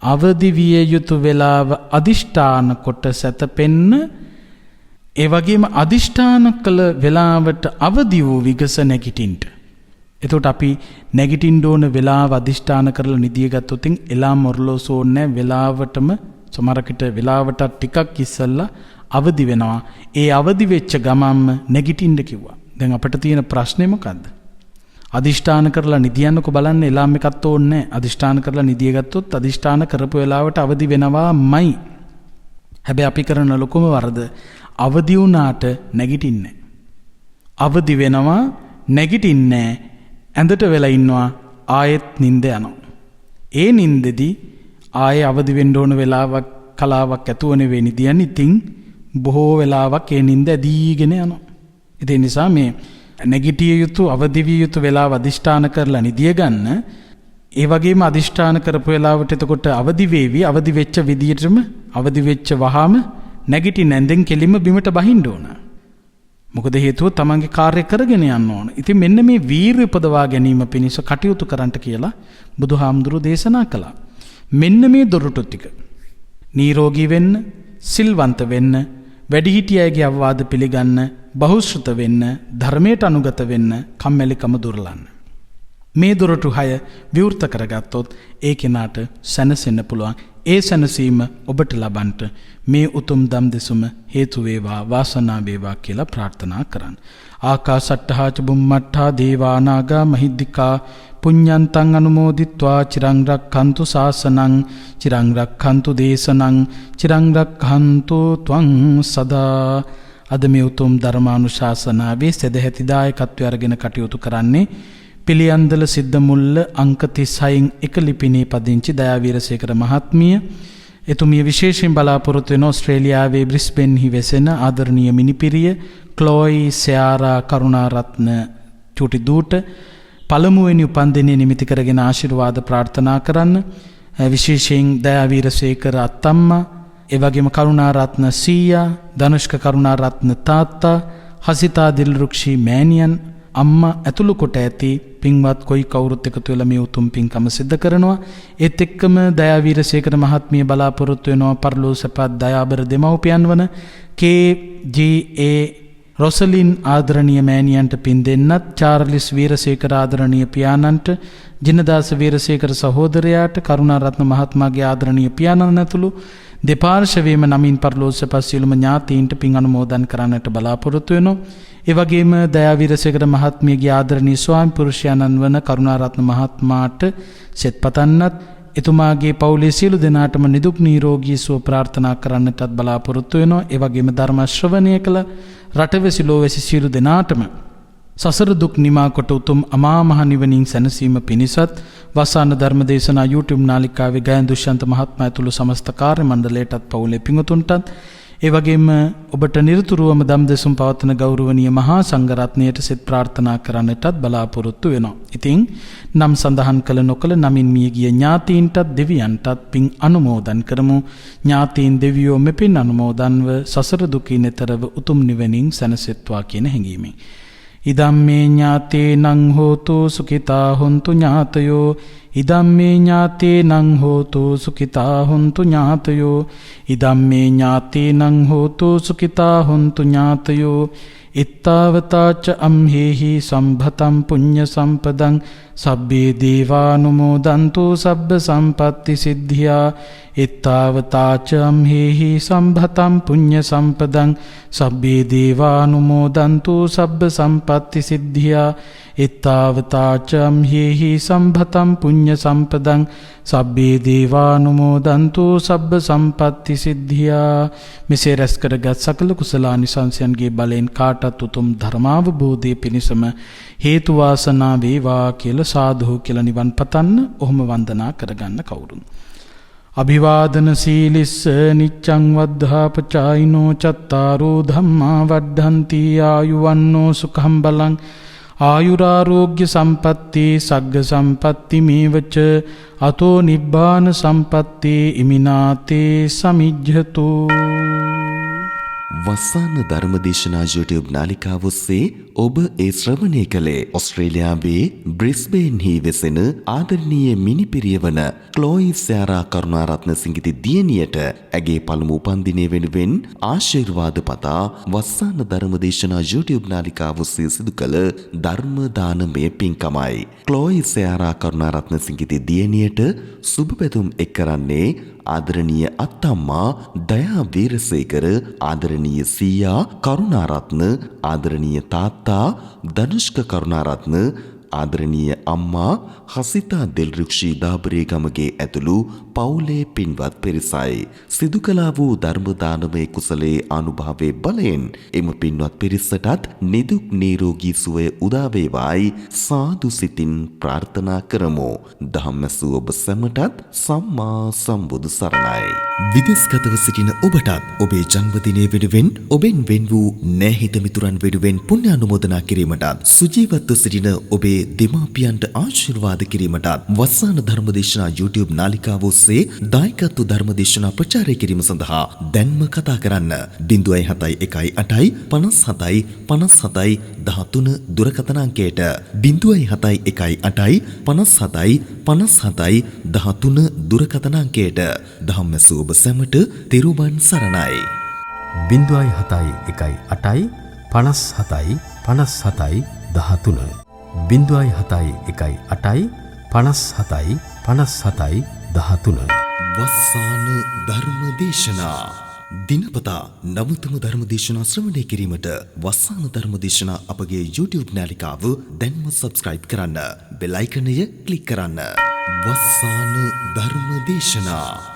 S2: අවදි විය යුතු වේලාව අදිෂ්ඨාන කොට සැතපෙන්න. ඒ වගේම අදිෂ්ඨාන කළ වේලාවට අවදි වූ විගස නැගිටින්න. එතකොට අපි නැගිටින්න ඕන වේලාව අදිෂ්ඨාන කරලා නිදිය ගත්තොත් එලාම් ඔරලෝසු ඕනේ වේලාවටම සමහරකට වේලාවට ටිකක් ඉස්සෙල්ලා අවදි වෙනවා. ඒ අවදි වෙච්ච ගමන්ම නැගිටින්න කිව්වා. දැන් අපිට තියෙන ප්‍රශ්නේ මොකද්ද? අදිෂ්ඨාන කරලා නිදියන්නකො බලන්න එලාම් එකක් ඕනේ. අදිෂ්ඨාන කරලා නිදිය ගත්තොත් අදිෂ්ඨාන කරපු වෙලාවට අවදි වෙනවාමයි. හැබැයි අපි කරන ලොකුම වරද අවදි වුණාට නැගිටින්නේ. අවදි වෙනවා නැගිටින්නේ. ඇඳට වෙලා ඉන්නවා ආයෙත් නිින්ද යනවා. ඒ නිින්දෙදී ආයෙ අවදි වෙන්න ඕන වෙලාවක් කලාවක් ඇතුව නෙවෙයි නිදියන්නේ. ඉතින් බොහෝ වෙලාවක් ඒ නිින්ද ඇදීගෙන යනවා. ඒ නිසා මේ නැගිටිය යුතු අවදි විය යුතු වෙලාව අදිෂ්ඨාන කරලා නිදිය ගන්න. ඒ වගේම අදිෂ්ඨාන කරපු වෙලාවට එතකොට අවදි වේවි. අවදි වෙච්ච විදියටම අවදි වෙච්ච වහාම නැගිටින්න ඇඳෙන් කෙලින්ම බිමට බහින්න ඕන. මොකද හේතුව තමන්ගේ කාර්ය කරගෙන යන්න ඕන. ඉතින් මෙන්න මේ වීරිය උපදවා ගැනීම පිණිස කටයුතු කරන්නට කියලා බුදුහාමුදුරුවෝ දේශනා කළා. මෙන්න මේ දොරටු ටික නිරෝගී වෙන්න, සිල්වන්ත වෙන්න, වැඩිහිටියගේ අවවාද පිළිගන්න, බහුශ්‍රත වෙන්න, ධර්මයට අනුගත වෙන්න, කම්මැලිකම දුරලන්න. මේ දොරටු 6 විවෘත කරගත්තොත් ඒ කෙනාට සැනසෙන්න පුළුවන්. ඒ සැනසීම ඔබට ලබන්නට මේ උතුම් දම් දෙසුම හේතු වේවා, වාසනාව වේවා කියලා ප්‍රාර්ථනා කරන්න. ආකාසට්ඨා ච බුම්මට්ඨා දේවා නාග මහිද්దికා පුඤ්ඤන්තං අනුමෝදිත්වා චිරං රක්ඛන්තු ශාසනං චිරං රක්ඛන්තු දේශනං චිරං රක්ඛන්තු ත්වං සදා. අද මේ උතුම් ධර්මානුශාසනාවේ සදැහැති දායකත්වය අරගෙන කටයුතු කරන්නේ පිළියන්දල සිද්ධ මුල්ල අංක 36න් එක ලිපිනේ පදිංචි දයාවීරසේකර මහත්මිය. එතුමිය විශේෂයෙන් බලාපොරොත්තු වෙන ඕස්ට්‍රේලියාවේ බ්‍රිස්බේන්හි වෙසෙන ආදරණීය මිනිපිරිය ක්ලෝයි සයාරා කරුණාරත්න චූටි දූට පළමුවෙනි උපන්දිනය නිමිති කරගෙන ආශිර්වාද ප්‍රාර්ථනා කරන්න. විශේෂයෙන් දයාවීරසේකර අත්තම්මා, ඒ වගේම කරුණාරත්න සීයා, ධනුෂ්ක කරුණාරත්න තාත්තා, හසිතා දිල්රුක්ෂි මෑණියන් අම්මා ඇතුළු කොට ඇති පින්වත් කොයි කවුරුත් එකතු වෙලා මේ උතුම් පින්කම සිද්ධ කරනවා. ඒත් එක්කම දයාවීරසේකර මහත්මිය බලාපොරොත්තු වෙනවා පරලෝසපත් දයාබර දෙමව්පියන් වන KGA රොසලින් ආදරණීය මෑණියන්ට පින් දෙන්නත්, චාර්ලිස් වීරසේකර ආදරණීය පියාණන්ට, ජිනදාස වීරසේකර සහෝදරයාට, කරුණාරත්න මහත්මයාගේ ආදරණීය පියාණන් ඇතුළු දෙපාර්ශවයේම නමින් පරලෝසපත් සියලුම ඥාතීන්ට පින් අනුමෝදන් කරන්නට බලාපොරොත්තු වෙනවා. ඒ වගේම දයාවීරසේකර මහත්මියගේ ආදරණීය ස්වාමි පුරුෂයාණන් වන කරුණාරත්න මහත්මයාට සෙත් පතන්නත්, එතුමාගේ පවුලේ සියලු දෙනාටම නිදුක් නිරෝගී සුව ප්‍රාර්ථනා කරන්නටත් බලාපොරොත්තු වෙනවා. ඒ වගේම ධර්ම ශ්‍රවණය කළ රටවැසි ලෝවැසි සියලු දෙනාටම සසර දුක් නිමා කොට උතුම් අමා මහ නිවනින් සැනසීම පිණිසත් වසාන ධර්ම දේශනා YouTube නාලිකාවේ ගයන් දුෂ්‍යන්ත මහත්මයා ඇතුළු සමස්ත කාර්ය මණ්ඩලයටත් පවුලේ පිඟුතුන්ටත්, ඒ වගේම ඔබට නිරතුරුවම දම් දෙසුම් පවත්වන ගෞරවනීය මහා සංඝරත්නයට සෙත් ප්‍රාර්ථනා කරන්නටත් බලාපොරොත්තු වෙනවා. ඉතින් නම් සඳහන් කළ නොකළ නමින් මියගිය ඥාතීන්ටත් දෙවියන්ටත් පින් අනුමෝදන් කරමු. ඥාතීන් දෙවියෝ මෙපින් අනුමෝදන්ව සසර දුකින් එතරව උතුම් නිවනින් සැනසෙත්වා කියන හැඟීමෙන් ඉදම්මේ ඥාතේනං හෝතු සුඛිතා හොන්තු ඥාතයෝ ඉදම්මේ ඥාතේනං හෝතු සුඛිතා හොන්තු ඥාතයෝ ඉදම්මේ ඥාතේනං හෝතු සුඛිතා හොන්තු ඥාතයෝ ඉත්තාවතාච අම්හෙහි සම්භතම් පුඤ්ඤ සම්පදං සබ්බේ දේවානුමෝදන්තු සබ්බ සම්පත්ති සිද්ධියා ඉත්තාවතාච අම්හෙහි සම්භතම් පුඤ්ඤ සම්පදං සබ්බේ දේවානුමෝදන්තු සබ්බ සම්පත්ති සිද්ධියා ඉත්තාවතාච අම්හෙහි සම්භතම් පුඤ්ඤ සම්පදං සබ්බේ දේවානුමෝදන්තු සබ්බ සම්පත්ති සිද්ධියා. මෙසේ රැස් කරගත් සකල කුසලානිසංසයන්ගේ බලෙන් කාටත් උතුම් ධර්මාවබෝධය පිණිසම හේතු වාසනා වේවා කියලා සාදු කියලා නිවන් පතන්න. ඔහොම වන්දනා කරගන්න කවුරුන්. අභිවාදන සීලිස්ස නිච්ඡං වද්ධාපචායිනෝ චත්තාරෝ ධම්මා වඩ්ඩන්ති ආයුවන්නෝ සුඛං බලං ආයුරාරෝග්‍ය සම්පatti සග්ග සම්පatti මේවච අතෝ නිබ්බාන සම්පatti ඉමිනාතේ සමිජ්ජතු.
S1: වස්සාන ධර්මදේශනා YouTube නාලිකාව ඔස්සේ ඔබ ඒ ශ්‍රවණය කළේ ඔස්ට්‍රේලියාවේ බ්‍රිස්බේන්හි වෙසෙන ආදරණීය මිනිපිරියවන ක්ලෝයි සෑරා කරුණාරත්න සිංගිති දියණියට ඇගේ පළමු උපන්දිනය වෙනුවෙන් ආශිර්වාද පතා වස්සාන ධර්මදේශනා YouTube නාලිකාව ඔස්සේ සිදු කළ ධර්ම දානමය පින්කමයි. ක්ලෝයි සෑරා කරුණාරත්න සිංගිති දියණියට සුබ පැතුම් එක් කරන්නේ ආදරණීය අත්තම්මා දයා වීරසේකර, ආදරණීය සීයා කරුණාරත්න, ආදරණීය තාත්තා ධනුෂ්ක කරුණාරත්න, ආදරණීය අම්මා හසිතා දෙල්රුක්ෂී දාබරේගමගේ ඇතුළු පවුලේ පින්වත් පිරිසයි. සිදු කළා වූ ධර්ම දානමය කුසලයේ අනුභවයේ බලයෙන් එම පින්වත් පිරිසටත් නිදුක් නිරෝගී සුවය උදා වේවායි සාදු සිතින් ප්‍රාර්ථනා කරමු. ධම්මසු ඔබ සැමටත් සම්මා සම්බුදු සරණයි. විදේශගතව සිටින ඔබටත් ඔබේ ජන්මදිනය වෙනුවෙන් ඔබෙන් වෙන් වූ නැහිත මිතුරන් වෙනුවෙන් පුණ්‍ය අනුමෝදනා කිරීමටත් සුජීවත්ව සිටින ඔබේ දෙමාපියන්ට ආශිර්වාද කිරීමටත් වස්සාන ධර්මදේශනා YouTube නාලිකාව ඔස්සේ දායකත්ව ධර්මදේශනා ප්‍රචාරය කිරීම සඳහා දැන්ම කතා කරන්න 071 57 57 13 දුරකථන අංකයට 071 57 57 13 දුරකථන අංකයට. ධම්මසු ඔබ සැමට තිරුවන් සරණයි.
S3: 071 8 57 57 13 071 8 57 57 13.
S1: වස්සාන ධර්මදේශනා දිනපතා නවතම ධර්මදේශනා ශ්‍රවණය කිරීමට වස්සාන ධර්මදේශනා අපගේ YouTube නාලිකාව දැන්ම සබ්ස්ක්‍රයිබ් කරන්න. බෙල් අයිකනය ක්ලික් කරන්න. වස්සාන ධර්මදේශනා